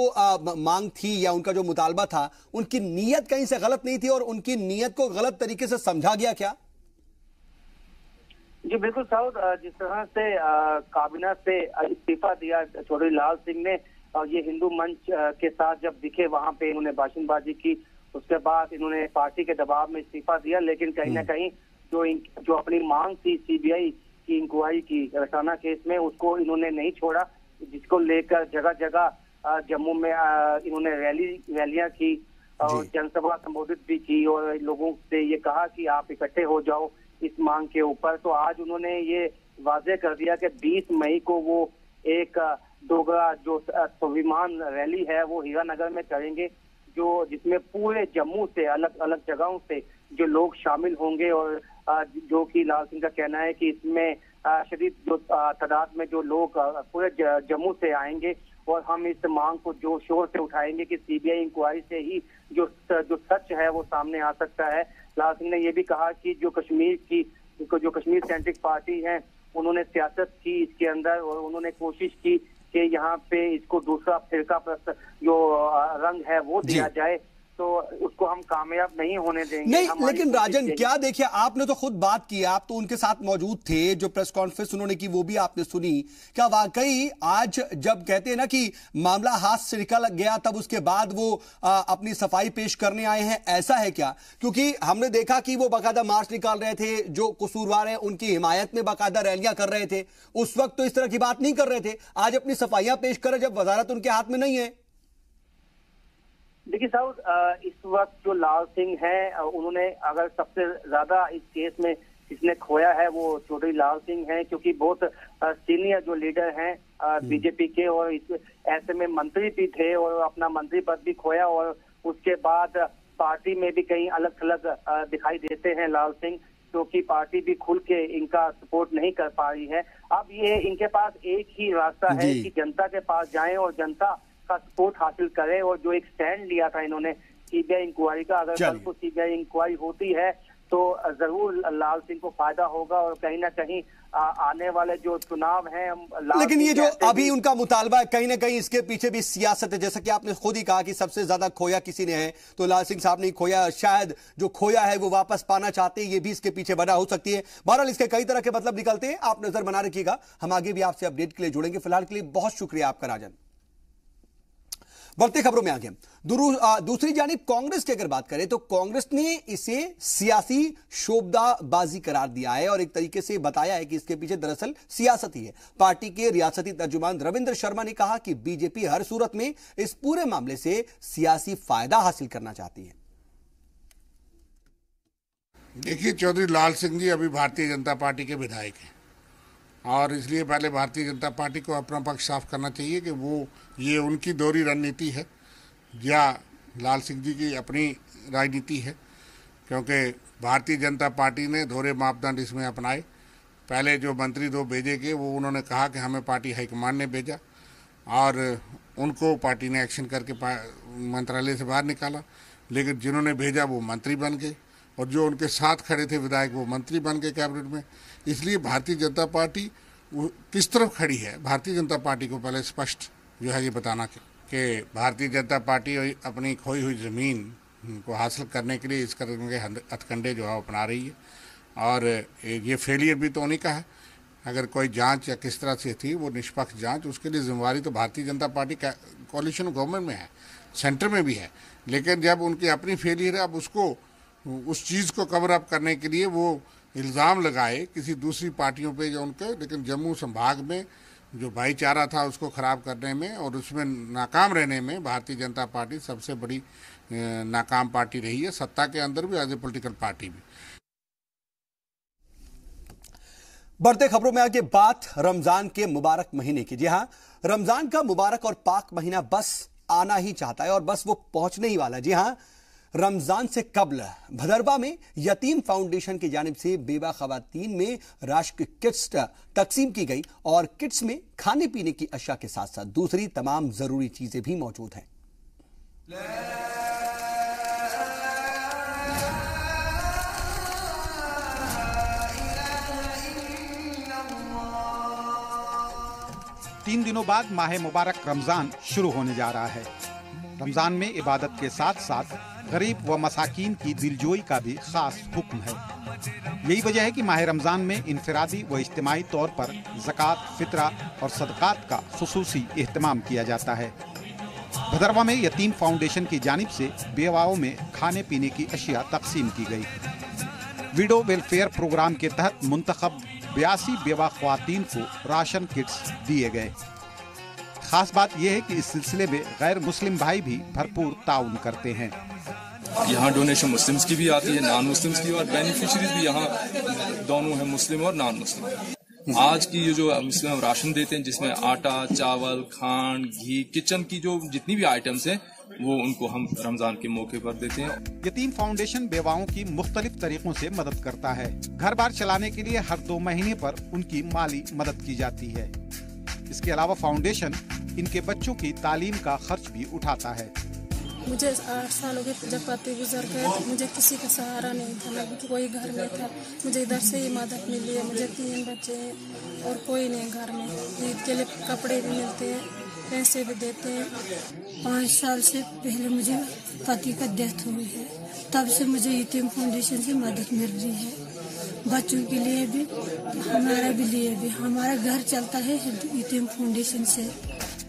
मांग थी या उनका जो मुतालबा था, उनकी नीयत कहीं से गलत नहीं थी और उनकी नीयत को गलत तरीके से समझा गया क्या? जी बिल्कुल साउद, जिस तरह से काबीना से इस्तीफा दिया चौधरी लाल सिंह ने, ये हिंदू मंच के साथ जब दिखे वहां पे इन्होंने भाषणबाजी की, उसके बाद इन्होंने पार्टी के दबाव में इस्तीफा दिया। लेकिन कहीं ना कहीं जो अपनी मांग थी सीबीआई की इंक्वायरी की रसाना केस में, उसको इन्होंने नहीं छोड़ा, जिसको लेकर जगह जगह जम्मू में इन्होंने रैलियां की और जनसभा संबोधित भी की और लोगों से ये कहा कि आप इकट्ठे हो जाओ इस मांग के ऊपर। तो आज उन्होंने ये वाजे कर दिया कि 20 मई को वो एक डोगरा जो स्वाभिमान रैली है वो हीरानगर में करेंगे, जिसमें पूरे जम्मू से अलग अलग जगहों से जो लोग शामिल होंगे और जो कि लाल सिंह का कहना है कि इसमें शदीद जो तादाद में जो लोग पूरे जम्मू से आएंगे और हम इस मांग को जोर शोर से उठाएंगे कि सीबीआई इंक्वायरी से ही जो सच है वो सामने आ सकता है। लाल सिंह ने यह भी कहा कि जो कश्मीर सेंट्रिक पार्टी है उन्होंने सियासत की इसके अंदर और उन्होंने कोशिश की कि यहाँ पे इसको दूसरा फिरका जो रंग है वो दिया जाए, तो उसको हम कामयाब नहीं होने देंगे। नहीं, लेकिन राजन क्या देखिए, आपने तो खुद बात की, आप तो उनके साथ मौजूद थे, जो प्रेस कॉन्फ्रेंस उन्होंने की वो भी आपने सुनी। क्या वाकई आज जब कहते हैं ना कि मामला हाथ से निकल गया तब उसके बाद वो अपनी सफाई पेश करने आए हैं, ऐसा है क्या? क्योंकि हमने देखा कि वो बाकायदा मार्च निकाल रहे थे, जो कसूरवार है उनकी हिमायत में बाकायदा रैलियां कर रहे थे, उस वक्त तो इस तरह की बात नहीं कर रहे थे। आज अपनी सफाइयां पेश कर रहे जब वजारत उनके हाथ में नहीं है। देखिए साउद, इस वक्त जो लाल सिंह है उन्होंने अगर सबसे ज्यादा इस केस में जिसने खोया है वो चौधरी लाल सिंह है, क्योंकि बहुत सीनियर जो लीडर हैं बीजेपी के और ऐसे में मंत्री भी थे और अपना मंत्री पद भी खोया और उसके बाद पार्टी में भी कहीं अलग थलग दिखाई देते हैं लाल सिंह, क्योंकि पार्टी भी खुल के इनका सपोर्ट नहीं कर पा रही है। अब ये इनके पास एक ही रास्ता है कि जनता के पास जाएं और जनता का सपोर्ट हासिल करें और जो एक स्टैंड लिया था इन्होंने सीबीआई इंक्वायरी का, अगर कल को सीबीआई इंक्वायरी होती है तो जरूर लाल सिंह को फायदा होगा और कहीं ना कहीं आने वाले जो चुनाव हैं। लेकिन ये जो अभी उनका मुतालबा है, कहीं ना कहीं इसके पीछे भी सियासत है। जैसा कि आपने खुद ही कहा कि सबसे ज्यादा खोया किसी ने है, तो लाल सिंह साहब ने खोया, शायद जो खोया है वो वापस पाना चाहते हैं, ये भी इसके पीछे वजह हो सकती है। बहरहाल इसके कई तरह के मतलब निकलते हैं, आप नजर बना रखिएगा। हम आगे भी आपसे अपडेट के लिए जुड़ेंगे। फिलहाल के लिए बहुत शुक्रिया आपका राजन। बढ़ते खबरों में आगे दूसरी जानिब कांग्रेस की अगर बात करें तो कांग्रेस ने इसे सियासी शोबदाबाजी करार दिया है और एक तरीके से बताया है कि इसके पीछे दरअसल सियासत ही है। पार्टी के रियासती तर्जुमान रविंद्र शर्मा ने कहा कि बीजेपी हर सूरत में इस पूरे मामले से सियासी फायदा हासिल करना चाहती है। देखिए, चौधरी लाल सिंह जी अभी भारतीय जनता पार्टी के विधायक हैं और इसलिए पहले भारतीय जनता पार्टी को अपना पक्ष साफ करना चाहिए कि वो ये उनकी दोहरी रणनीति है या लाल सिंह जी की अपनी राजनीति है, क्योंकि भारतीय जनता पार्टी ने दोहरे मापदंड इसमें अपनाए। पहले जो मंत्री दो भेजे गए वो उन्होंने कहा कि हमें पार्टी हाईकमान ने भेजा और उनको पार्टी ने एक्शन करके मंत्रालय से बाहर निकाला, लेकिन जिन्होंने भेजा वो मंत्री बन गए और जो उनके साथ खड़े थे विधायक वो मंत्री बन गए कैबिनेट में। इसलिए भारतीय जनता पार्टी किस तरफ खड़ी है, भारतीय जनता पार्टी को पहले स्पष्ट जो है ये बताना कि भारतीय जनता पार्टी अपनी खोई हुई ज़मीन को हासिल करने के लिए इस तरह के हथकंडे जो है अपना रही है और ये फेलियर भी तो उन्हीं का है। अगर कोई जांच या किस तरह से थी वो निष्पक्ष जांच, उसके लिए जिम्मेवारी तो भारतीय जनता पार्टी कोalition गवर्नमेंट में है, सेंटर में भी है। लेकिन जब उनकी अपनी फेलियर है, अब उसको उस चीज़ को कवर अप करने के लिए वो इल्ज़ाम लगाए किसी दूसरी पार्टियों पे या उनके, लेकिन जम्मू संभाग में जो भाईचारा था उसको ख़राब करने में और उसमें नाकाम रहने में भारतीय जनता पार्टी सबसे बड़ी नाकाम पार्टी रही है, सत्ता के अंदर भी एज ए पॉलिटिकल पार्टी भी। बढ़ते खबरों में आगे बात रमजान के मुबारक महीने की। जी हां, रमजान का मुबारक और पाक महीना बस आना ही चाहता है और बस वो पहुंचने ही वाला। जी हां, रमजान से कबल भदरवा में यतीम फाउंडेशन की जानिब से बेवा खवातीन में राष्ट्रीय किट्स तकसीम की गई और किट्स में खाने पीने की अशिया के साथ साथ दूसरी तमाम जरूरी चीजें भी मौजूद हैं। 3 दिनों बाद माह मुबारक रमजान शुरू होने जा रहा है। रमजान में इबादत के साथ साथ गरीब व मसाकीन की दिलजोई का भी खास हुक्म है। यही वजह है कि माह रमजान में इनफरादी व इज्तिमाई तौर पर ज़कात, फितरा और सदकात का खुसूसी एहतमाम किया जाता है। भदरवा में यतीम फाउंडेशन की जानिब से बेवाओं में खाने पीने की अशिया तकसीम की गई। विडो वेलफेयर प्रोग्राम के तहत मुंतखब 82 बेवा ख्वातीन को राशन किट्स दिए गए। खास बात यह है कि इस सिलसिले में गैर मुस्लिम भाई भी भरपूर ताउन करते हैं। यहाँ डोनेशन मुस्लिम्स की भी आती है, नॉन मुस्लिम्स की, और बेनिफिशरीज भी यहाँ दोनों है, मुस्लिम और नॉन मुस्लिम। आज की ये जो इसमें हम राशन देते हैं जिसमें आटा, चावल, खांड, घी, किचन की जो जितनी भी आइटम्स हैं वो उनको हम रमजान के मौके पर देते हैं। यतीम फाउंडेशन बेवाओं की मुख्तलिफ तरीकों से मदद करता है। घर बार चलाने के लिए हर 2 महीने पर उनकी माली मदद की जाती है। इसके अलावा फाउंडेशन इनके बच्चों की तालीम का खर्च भी उठाता है। मुझे 8 साल हो गए जब पति गुजर गए, मुझे किसी का सहारा नहीं था, ना कोई घर में था। मुझे इधर से ही मदद मिली है। मुझे 3 बच्चे हैं और कोई नहीं घर में। ईद के लिए कपड़े भी मिलते हैं, पैसे भी देते हैं। 5 साल से पहले मुझे पति का डेथ हुई है, तब से मुझे यतीम फाउंडेशन से मदद मिल रही है। बच्चों के लिए भी, हमारे भी लिए भी। हमारा घर चलता है यतीम फाउंडेशन से।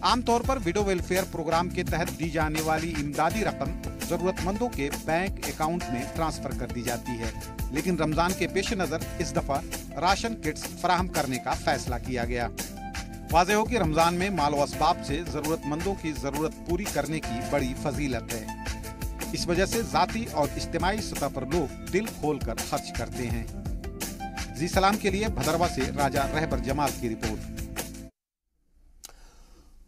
आमतौर पर विडो वेलफेयर प्रोग्राम के तहत दी जाने वाली इमदादी रकम जरूरतमंदों के बैंक अकाउंट में ट्रांसफर कर दी जाती है, लेकिन रमजान के पेश नजर इस दफा राशन किट्स फराहम करने का फैसला किया गया। वाज़ेह हो कि रमजान में मालो असबाब से जरूरतमंदों की जरूरत पूरी करने की बड़ी फजीलत है। इस वजह से जाती और इज्तिमाई सतह पर लोग दिल खोल कर खर्च करते हैं। जी सलाम के लिए भदरवा से राजा रहबर जमाल की रिपोर्ट।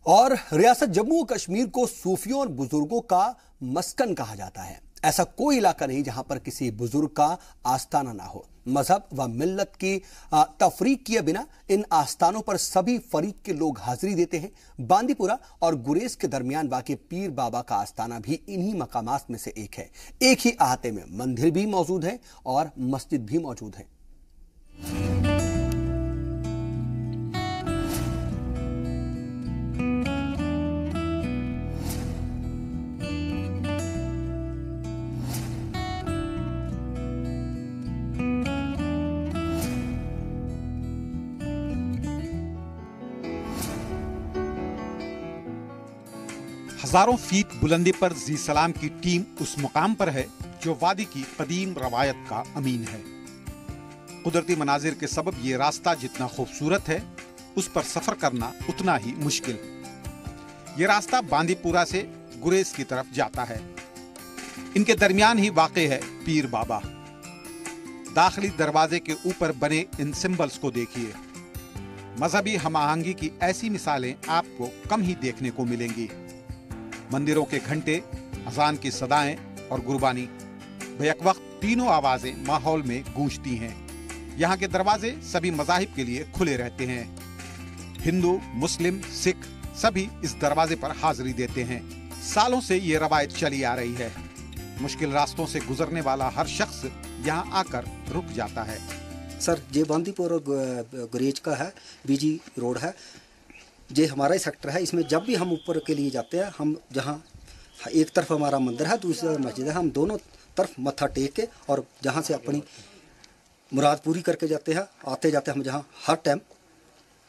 और रियासत जम्मू कश्मीर को सूफियों और बुजुर्गों का मस्कन कहा जाता है। ऐसा कोई इलाका नहीं जहां पर किसी बुजुर्ग का आस्थाना ना हो। मजहब व मिल्लत की तफरीक किए बिना इन आस्थानों पर सभी फरीक के लोग हाजिरी देते हैं। बांदीपुरा और गुरेज के दरमियान वाक़े पीर बाबा का आस्थाना भी इन्हीं मकामात में से एक है। एक ही अहाते में मंदिर भी मौजूद है और मस्जिद भी मौजूद है। हजारों फीट बुलंदी पर जी सलाम की टीम उस मुकाम पर है जो वादी की कदीम रवायत का अमीन है। कुदरती मनाजिर के सबब ये रास्ता जितना खूबसूरत है, उस पर सफर करना उतना ही मुश्किल। ये रास्ता बांदीपुरा से गुरेज की तरफ जाता है। इनके दरमियान ही वाक़े है पीर बाबा। दाखिली दरवाजे के ऊपर बने इन सिंबल्स को देखिए। मजहबी हमाहंगी की ऐसी मिसालें आपको कम ही देखने को मिलेंगी। मंदिरों के घंटे, अजान की सदाएं और गुरबानी, बेक वक्त तीनों आवाजें माहौल में गूंजती हैं। यहाँ के दरवाजे सभी मज़ाहिब के लिए खुले रहते हैं। हिंदू, मुस्लिम, सिख सभी इस दरवाजे पर हाजिरी देते हैं। सालों से ये रवायत चली आ रही है। मुश्किल रास्तों से गुजरने वाला हर शख्स यहाँ आकर रुक जाता है। सर, ये बांदीपुर और गुरेज का है, बीजी रोड है। ये हमारा ही सेक्टर है। इसमें जब भी हम ऊपर के लिए जाते हैं, हम जहाँ एक तरफ हमारा मंदिर है, दूसरी तरफ मस्जिद है, हम दोनों तरफ मत्था टेक के और जहाँ से अपनी मुराद पूरी करके जाते हैं, आते जाते हम जहाँ हर टाइम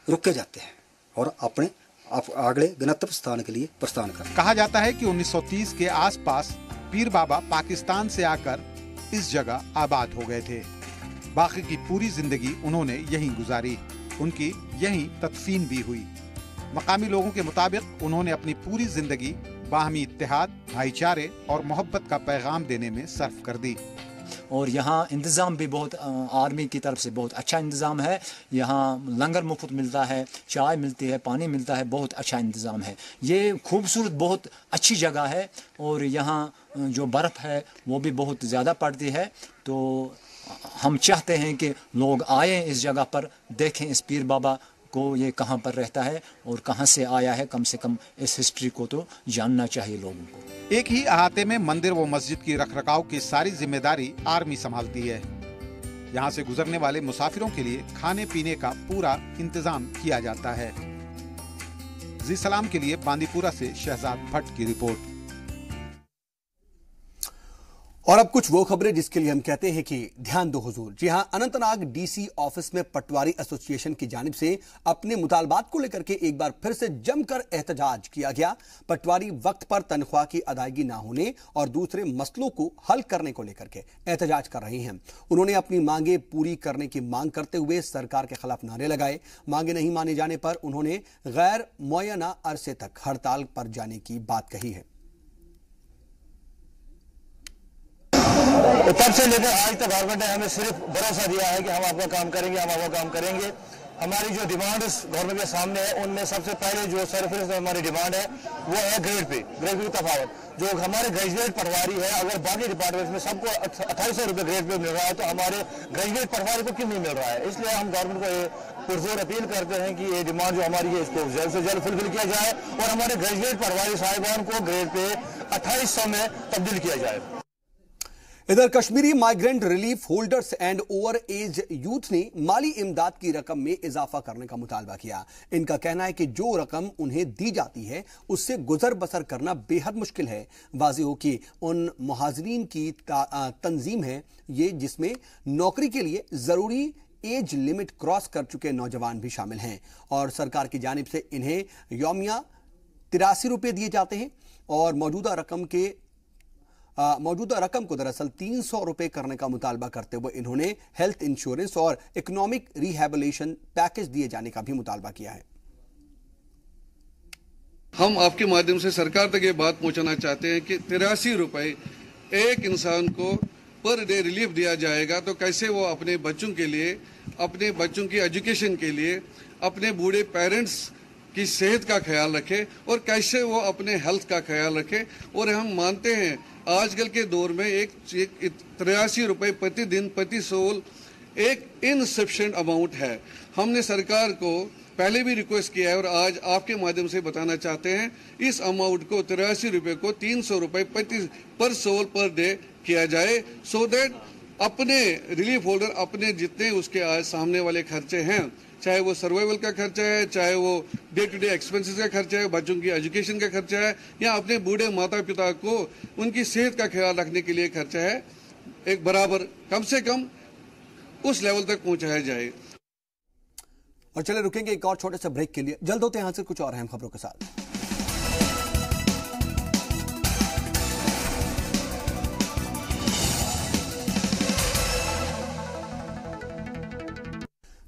रुक के जाते हैं और अपने अगले गंतव्य स्थान के लिए प्रस्थान करते हैं। कहा जाता है कि 1930 के आसपास पीर बाबा पाकिस्तान से आकर इस जगह आबाद हो गए थे। बाकी की पूरी जिंदगी उन्होंने यहीं गुजारी। उनकी यहीं तदफीन भी हुई। मकामी लोगों के मुताबिक उन्होंने अपनी पूरी जिंदगी बाहमी इत्तेहाद, भाईचारे और मोहब्बत का पैगाम देने में सर्फ कर दी। और यहाँ इंतज़ाम भी बहुत, आर्मी की तरफ से बहुत अच्छा इंतज़ाम है। यहाँ लंगर मुफ्त मिलता है, चाय मिलती है, पानी मिलता है, बहुत अच्छा इंतज़ाम है। ये खूबसूरत बहुत अच्छी जगह है और यहाँ जो बर्फ़ है वो भी बहुत ज़्यादा पड़ती है। तो हम चाहते हैं कि लोग आए इस जगह पर, देखें इस पीर बाबा को, ये कहाँ पर रहता है और कहाँ से आया है। कम से कम इस हिस्ट्री को तो जानना चाहिए लोगों को। एक ही अहाते में मंदिर व मस्जिद की रखरखाव की सारी जिम्मेदारी आर्मी संभालती है। यहाँ से गुजरने वाले मुसाफिरों के लिए खाने पीने का पूरा इंतजाम किया जाता है। जी सलाम के लिए बांदीपुरा से शहजाद भट्ट की रिपोर्ट। और अब कुछ वो खबरें जिसके लिए हम कहते हैं कि ध्यान दो हुजूर। जी हां, अनंतनाग डीसी ऑफिस में पटवारी एसोसिएशन की जानिब से अपने मुतालबात को लेकर के एक बार फिर से जमकर एहतजाज किया गया। पटवारी वक्त पर तनख्वाह की अदायगी ना होने और दूसरे मसलों को हल करने को लेकर के एहतजाज कर रहे हैं। उन्होंने अपनी मांगे पूरी करने की मांग करते हुए सरकार के खिलाफ नारे लगाए। मांगे नहीं माने जाने पर उन्होंने गैर मुअय्यना अरसे तक हड़ताल पर जाने की बात कही है। तो तब से लेकर आज तक गवर्नमेंट ने हमें सिर्फ भरोसा दिया है कि हम आपका काम करेंगे, हम आपका काम करेंगे। हमारी जो डिमांड गवर्नमेंट के सामने है, उनमें सबसे पहले जो सरफेस हमारी डिमांड है वो है ग्रेड पे की तफावत। जो हमारे ग्रेजुएट पटवारी है, अगर बाकी डिपार्टमेंट में सबको 2800 रुपये ग्रेड पे मिल रहा है, तो हमारे ग्रेजुएट पटवारी को क्यों नहीं मिल रहा है? इसलिए हम गवर्नमेंट को ये पुरजोर अपील करते हैं कि ये डिमांड जो हमारी है इसको जल्द से जल्द फुलफिल किया जाए और हमारे ग्रेजुएट पटवारी साहिबान को ग्रेड पे 2800 में तब्दील किया जाए। इधर Kashmiri migrant relief holders and over age youth ने माली इमदाद की रकम में इजाफा करने का मुतालबा किया। इनका कहना है कि जो रकम उन्हें दी जाती है उससे गुजर बसर करना बेहद मुश्किल है। वाज़ेह हो कि उन मुहाजिरीन की तंजीम है ये जिसमें नौकरी के लिए जरूरी एज लिमिट क्रॉस कर चुके नौजवान भी शामिल हैं और सरकार की जानिब से इन्हें यौमिया 83 रुपये दिए जाते हैं और मौजूदा रकम को दरअसल 300 रुपए करने का मुतालबा करते हुए इन्होंने हेल्थ इंश्योरेंस और इकोनॉमिक रिहैबिलिटेशन पैकेज दिए जाने का भी मुतालबा किया है। हम आपके माध्यम से सरकार तक ये बात पहुंचाना चाहते हैं कि 83 रुपए एक इंसान को पर डे रिलीफ दिया जाएगा तो कैसे वो अपने बच्चों के लिए, अपने बच्चों की एजुकेशन के लिए, अपने बूढ़े पेरेंट्स की सेहत का ख्याल रखे और कैसे वो अपने हेल्थ का ख्याल रखे। और हम मानते हैं आजकल के दौर में एक 83 रुपये प्रतिदिन प्रति सोल एक इनसफिशिएंट अमाउंट है। हमने सरकार को पहले भी रिक्वेस्ट किया है और आज आपके माध्यम से बताना चाहते हैं, इस अमाउंट को 83 रुपये को 300 रुपये पर सोल पर डे किया जाए, सो दैट अपने रिलीफ होल्डर अपने जितने उसके आज सामने वाले खर्चे हैं, चाहे वो सर्वाइवल का खर्चा है, चाहे वो डे टू डे एक्सपेंसेस का खर्चा है, बच्चों की एजुकेशन का खर्चा है, या अपने बूढ़े माता पिता को उनकी सेहत का ख्याल रखने के लिए खर्चा है, एक बराबर कम से कम उस लेवल तक पहुंचाया जाए। और चले रुकेंगे एक और छोटे से ब्रेक के लिए, जल्द होते हैं यहाँ से कुछ और अहम खबरों के साथ।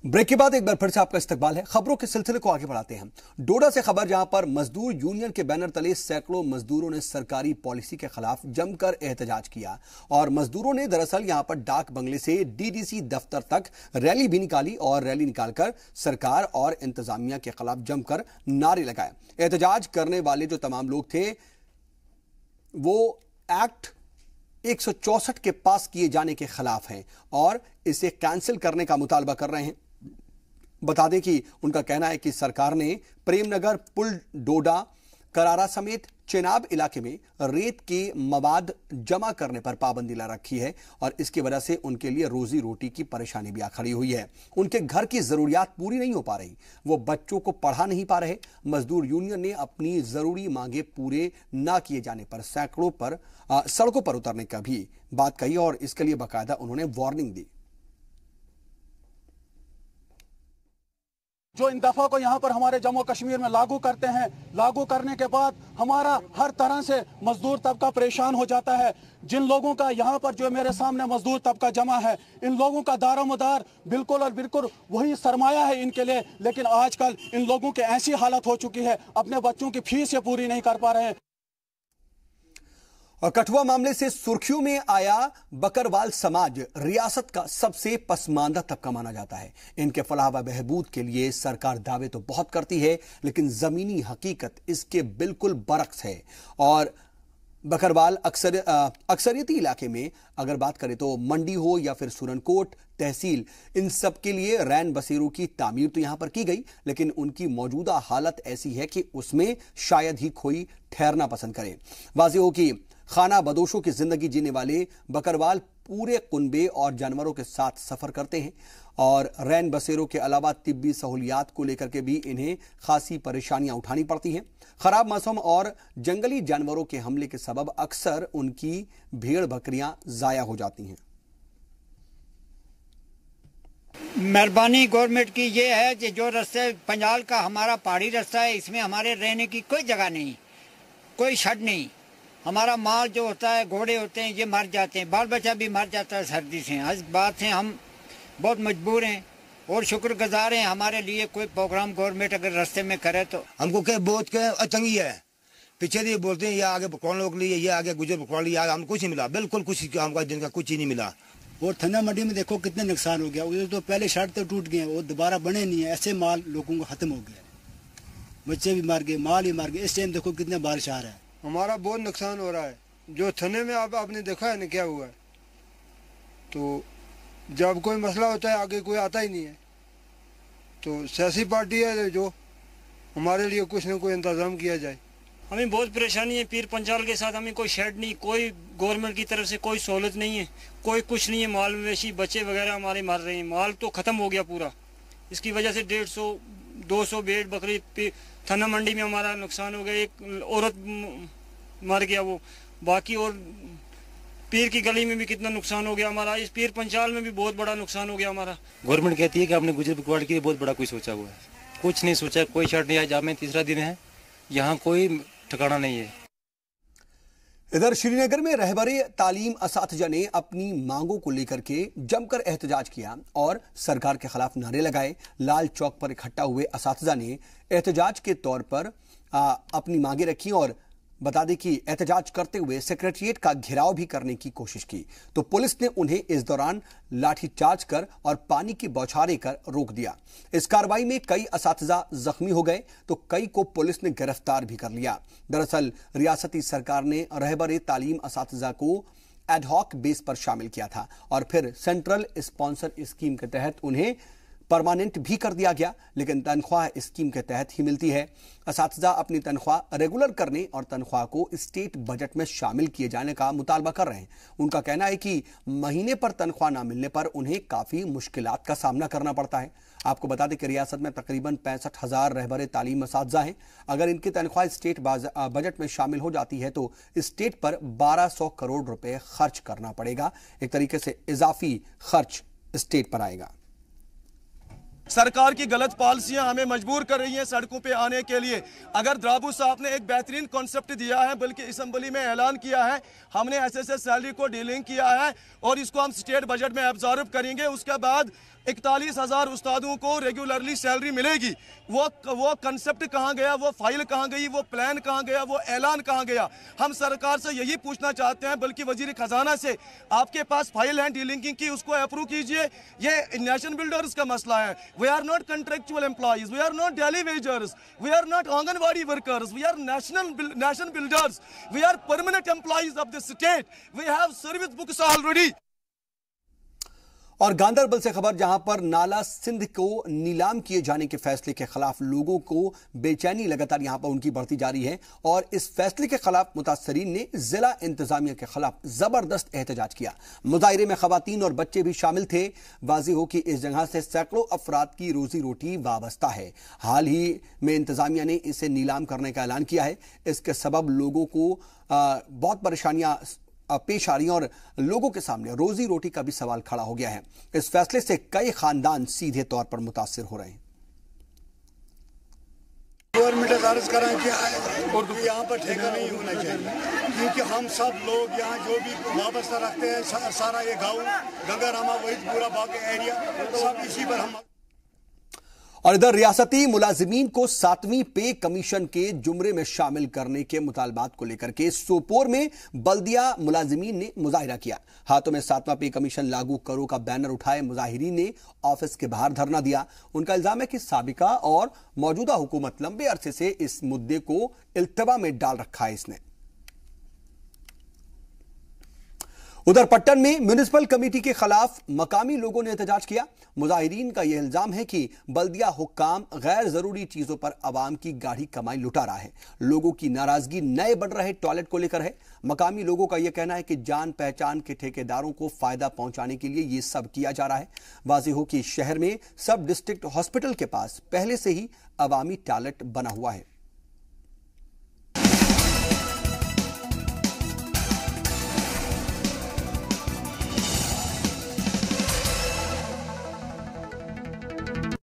ब्रेक के बाद एक बार फिर से आपका इस्तकबाल है। खबरों के सिलसिले को आगे बढ़ाते हैं। डोडा से खबर, जहां पर मजदूर यूनियन के बैनर तले सैकड़ों मजदूरों ने सरकारी पॉलिसी के खिलाफ जमकर एहतजाज किया और मजदूरों ने दरअसल यहां पर डाक बंगले से डीडीसी दफ्तर तक रैली भी निकाली और रैली निकालकर सरकार और इंतजामिया के खिलाफ जमकर नारे लगाए। एहतजाज करने वाले जो तमाम लोग थे वो एक्ट 164 के पास किए जाने के खिलाफ हैं और इसे कैंसिल करने का मुतालबा कर रहे हैं। बता दें कि उनका कहना है कि सरकार ने प्रेमनगर, पुल, डोडा, करारा समेत चेनाब इलाके में रेत के मवाद जमा करने पर पाबंदी लगा रखी है और इसकी वजह से उनके लिए रोजी रोटी की परेशानी भी आ खड़ी हुई है। उनके घर की जरूरियात पूरी नहीं हो पा रही, वो बच्चों को पढ़ा नहीं पा रहे। मजदूर यूनियन ने अपनी जरूरी मांगे पूरे ना किए जाने पर सड़कों पर उतरने का भी बात कही और इसके लिए बाकायदा उन्होंने वार्निंग दी। जो इन दफा को यहाँ पर हमारे जम्मू कश्मीर में लागू करते हैं, लागू करने के बाद हमारा हर तरह से मजदूर तबका परेशान हो जाता है। जिन लोगों का यहाँ पर जो मेरे सामने मजदूर तबका जमा है, इन लोगों का दारोमदार बिल्कुल और बिल्कुल वही सरमाया है इनके लिए, लेकिन आजकल इन लोगों की ऐसी हालत हो चुकी है, अपने बच्चों की फीस पूरी नहीं कर पा रहे हैं। और कठुआ मामले से सुर्खियों में आया बकरवाल समाज रियासत का सबसे पसमानदा तबका माना जाता है। इनके फलाह व बहबूद के लिए सरकार दावे तो बहुत करती है, लेकिन जमीनी हकीकत इसके बिल्कुल बरक्स है। और बकरवाल अक्सरियती इलाके में अगर बात करें तो मंडी हो या फिर सुरनकोट तहसील, इन सब के लिए रैन बसेरों की तामीर तो यहां पर की गई, लेकिन उनकी मौजूदा हालत ऐसी है कि उसमें शायद ही कोई ठहरना पसंद करे। वाज़ेह हो कि खाना बदोशों की जिंदगी जीने वाले बकरवाल पूरे कुनबे और जानवरों के साथ सफर करते हैं और रैन बसेरों के अलावा तिब्बी सहूलियात को लेकर के भी इन्हें खासी परेशानियां उठानी पड़ती हैं। खराब मौसम और जंगली जानवरों के हमले के सबब अक्सर उनकी भेड़ बकरियां जाया हो जाती हैं। मेहरबानी गवर्नमेंट की ये है कि जो रास्ते पंजाल का हमारा पहाड़ी रास्ता है, इसमें हमारे रहने की कोई जगह नहीं, कोई शेड नहीं। हमारा माल जो होता है, घोड़े होते हैं, ये मर जाते हैं, बाल बच्चा भी मर जाता है सर्दी से। इस बात से हम बहुत मजबूर हैं और शुक्रगुजार हैं। हमारे लिए कोई प्रोग्राम गवर्नमेंट अगर रास्ते में करे तो हमको क्या बहुत क्या तंगी है। पीछे ये बोलते हैं ये आगे बकवान लोग लिए, ये आगे गुजर बकवान लिए, हमको कुछ नहीं मिला, बिल्कुल कुछ हमका जिनका कुछ ही नहीं मिला। और ठंडा मंडी में देखो कितने नुकसान हो गया। उधर तो पहले शर्ट तो टूट गए, वो दोबारा बने नहीं है। ऐसे माल लोगों को खत्म हो गया, बच्चे भी मार गए, माल ही मार गए। इस टाइम देखो कितने बारिश आ रहा है, हमारा बहुत नुकसान हो रहा है। जो थने में आपने देखा है ना क्या हुआ है, तो जब कोई मसला होता है आगे कोई आता ही नहीं है। तो सियासी पार्टी है जो हमारे लिए कुछ न कोई इंतजाम किया जाए। हमें बहुत परेशानी है पीर पंचाल के साथ। हमें कोई शेड नहीं, कोई गवर्नमेंट की तरफ से कोई सहूलत नहीं है, कोई कुछ नहीं है। माल मवेशी बच्चे वगैरह हमारे मर रहे हैं, माल तो ख़त्म हो गया पूरा। इसकी वजह से 150-200 भेड़ बकरी थाना मंडी में हमारा नुकसान हो गया। एक औरत मर गया वो, बाकी और पीर की गली में भी कितना नुकसान हो गया हमारा। इस पीर पंचाल में भी बहुत बड़ा नुकसान हो गया हमारा। गवर्नमेंट कहती है कि आपने गुजर बकवाड़ के लिए बहुत बड़ा कुछ सोचा हुआ है, कुछ नहीं सोचा। कोई शर्ट नहीं। आज में तीसरा दिन है, यहाँ कोई ठिकाना नहीं है। इधर श्रीनगर में रहबरे तालीम असातिज़ा ने अपनी मांगों को लेकर के जमकर एहतजाज किया और सरकार के खिलाफ नारे लगाए। लाल चौक पर इकट्ठा हुए असातिज़ा ने एहतजाज के तौर पर अपनी मांगे रखी और बता दें कि एहतजाज करते हुए सेक्रेटेरिएट का घेराव भी करने की कोशिश की तो पुलिस ने उन्हें इस दौरान लाठीचार्ज कर और पानी की बौछारें कर रोक दिया। इस कार्रवाई में कई असातिज़ा जख्मी हो गए तो कई को पुलिस ने गिरफ्तार भी कर लिया। दरअसल रियासती सरकार ने रहबर तालीम असातिज़ा को एडहॉक बेस पर शामिल किया था और फिर सेंट्रल स्पॉन्सर स्कीम के तहत उन्हें परमानेंट भी कर दिया गया, लेकिन तनख्वाह स्कीम के तहत ही मिलती है। असातिज़ा अपनी तनख्वाह रेगुलर करने और तनख्वाह को स्टेट बजट में शामिल किए जाने का मुतालबा कर रहे हैं। उनका कहना है कि महीने पर तनख्वाह न मिलने पर उन्हें काफ़ी मुश्किलात का सामना करना पड़ता है। आपको बता दें कि रियासत में तकरीबन 65,000 रहबर तालीम असातिज़ा हैं। अगर इनकी तनख्वाह स्टेट बजट में शामिल हो जाती है तो स्टेट पर 1200 करोड़ रुपए खर्च करना पड़ेगा। एक तरीके से इजाफी खर्च स्टेट पर आएगा। सरकार की गलत पॉलिसियां हमें मजबूर कर रही हैं सड़कों पे आने के लिए। अगर द्राबू साहब ने एक बेहतरीन कॉन्सेप्ट दिया है, बल्कि असेंबली में ऐलान किया है, हमने एसएसएस सैलरी को डीलिंक किया है और इसको हम स्टेट बजट में एब्जॉर्ब करेंगे। उसके बाद 41,000 उस्तादों को रेगुलरली सैलरी मिलेगी। वो कंसेप्ट कहाँ गया, वो फाइल कहाँ गई, वो प्लान कहाँ गया, वो ऐलान कहाँ गया? हम सरकार से यही पूछना चाहते हैं, बल्कि वजीर खजाना से, आपके पास फाइल है डीलिंकिंग की, उसको अप्रूव कीजिए। ये नेशन बिल्डर्स का मसला है। We are not contractual employees, we are not daily wagers, we are not anganwadi workers, we are nation builders, we are permanent employees of the state, we have service books already. और गांधरबल से खबर, जहां पर नाला सिंध को नीलाम किए जाने के फैसले के खिलाफ लोगों को बेचैनी लगातार यहां पर उनकी बढ़ती जा रही है और इस फैसले के खिलाफ मुतासरीन ने जिला इंतजामिया के खिलाफ जबरदस्त एहतजाज किया। मुजाहिरे में खवातीन और बच्चे भी शामिल थे। वाज़ेह हो कि इस जगह से सैकड़ों अफराद की रोजी रोटी वाबस्ता है। हाल ही में इंतजामिया ने इसे नीलाम करने का ऐलान किया है। इसके सबब लोगों को बहुत परेशानियां पेश आ रही हैं और लोगों के सामने रोजी रोटी का भी सवाल खड़ा हो गया है। इस फैसले से कई खानदान सीधे तौर पर मुतासिर हो रहे हैं। गवर्नमेंट अर्ज करें कि यहाँ पर ठेका नहीं होना चाहिए, क्योंकि हम सब लोग यहाँ जो भी वाबस्ता रखते हैं, सारा ये गाँव गंगारामा वही पूरा बाकी एरिया सब इसी पर हम। और इधर रियासती मुलाजिमीन को 7वीं पे कमीशन के जुमरे में शामिल करने के मुतालबात को लेकर के सोपोर में बल्दिया मुलाजिमीन ने मुजाहिरा किया। हाथों में 7वां पे कमीशन लागू करो का बैनर उठाए मुजाहिरीन ने ऑफिस के बाहर धरना दिया। उनका इल्जाम है कि साबिका और मौजूदा हुकूमत लंबे अरसे से इस मुद्दे को इल्तवा में डाल रखा है इसने। उधर पट्टन में म्युनिसिपल कमेटी के खिलाफ मकामी लोगों ने एहतजाज किया। मुजाहिरीन का यह इल्जाम है कि बल्दिया हुक्काम गैर जरूरी चीजों पर आवाम की गाढ़ी कमाई लुटा रहा है। लोगों की नाराजगी नए बढ़ रहे टॉयलेट को लेकर है। मकामी लोगों का यह कहना है कि जान पहचान के ठेकेदारों को फायदा पहुंचाने के लिए यह सब किया जा रहा है। वाज़ेह हो कि शहर में सब डिस्ट्रिक्ट हॉस्पिटल के पास पहले से ही अवामी टॉयलेट बना हुआ है।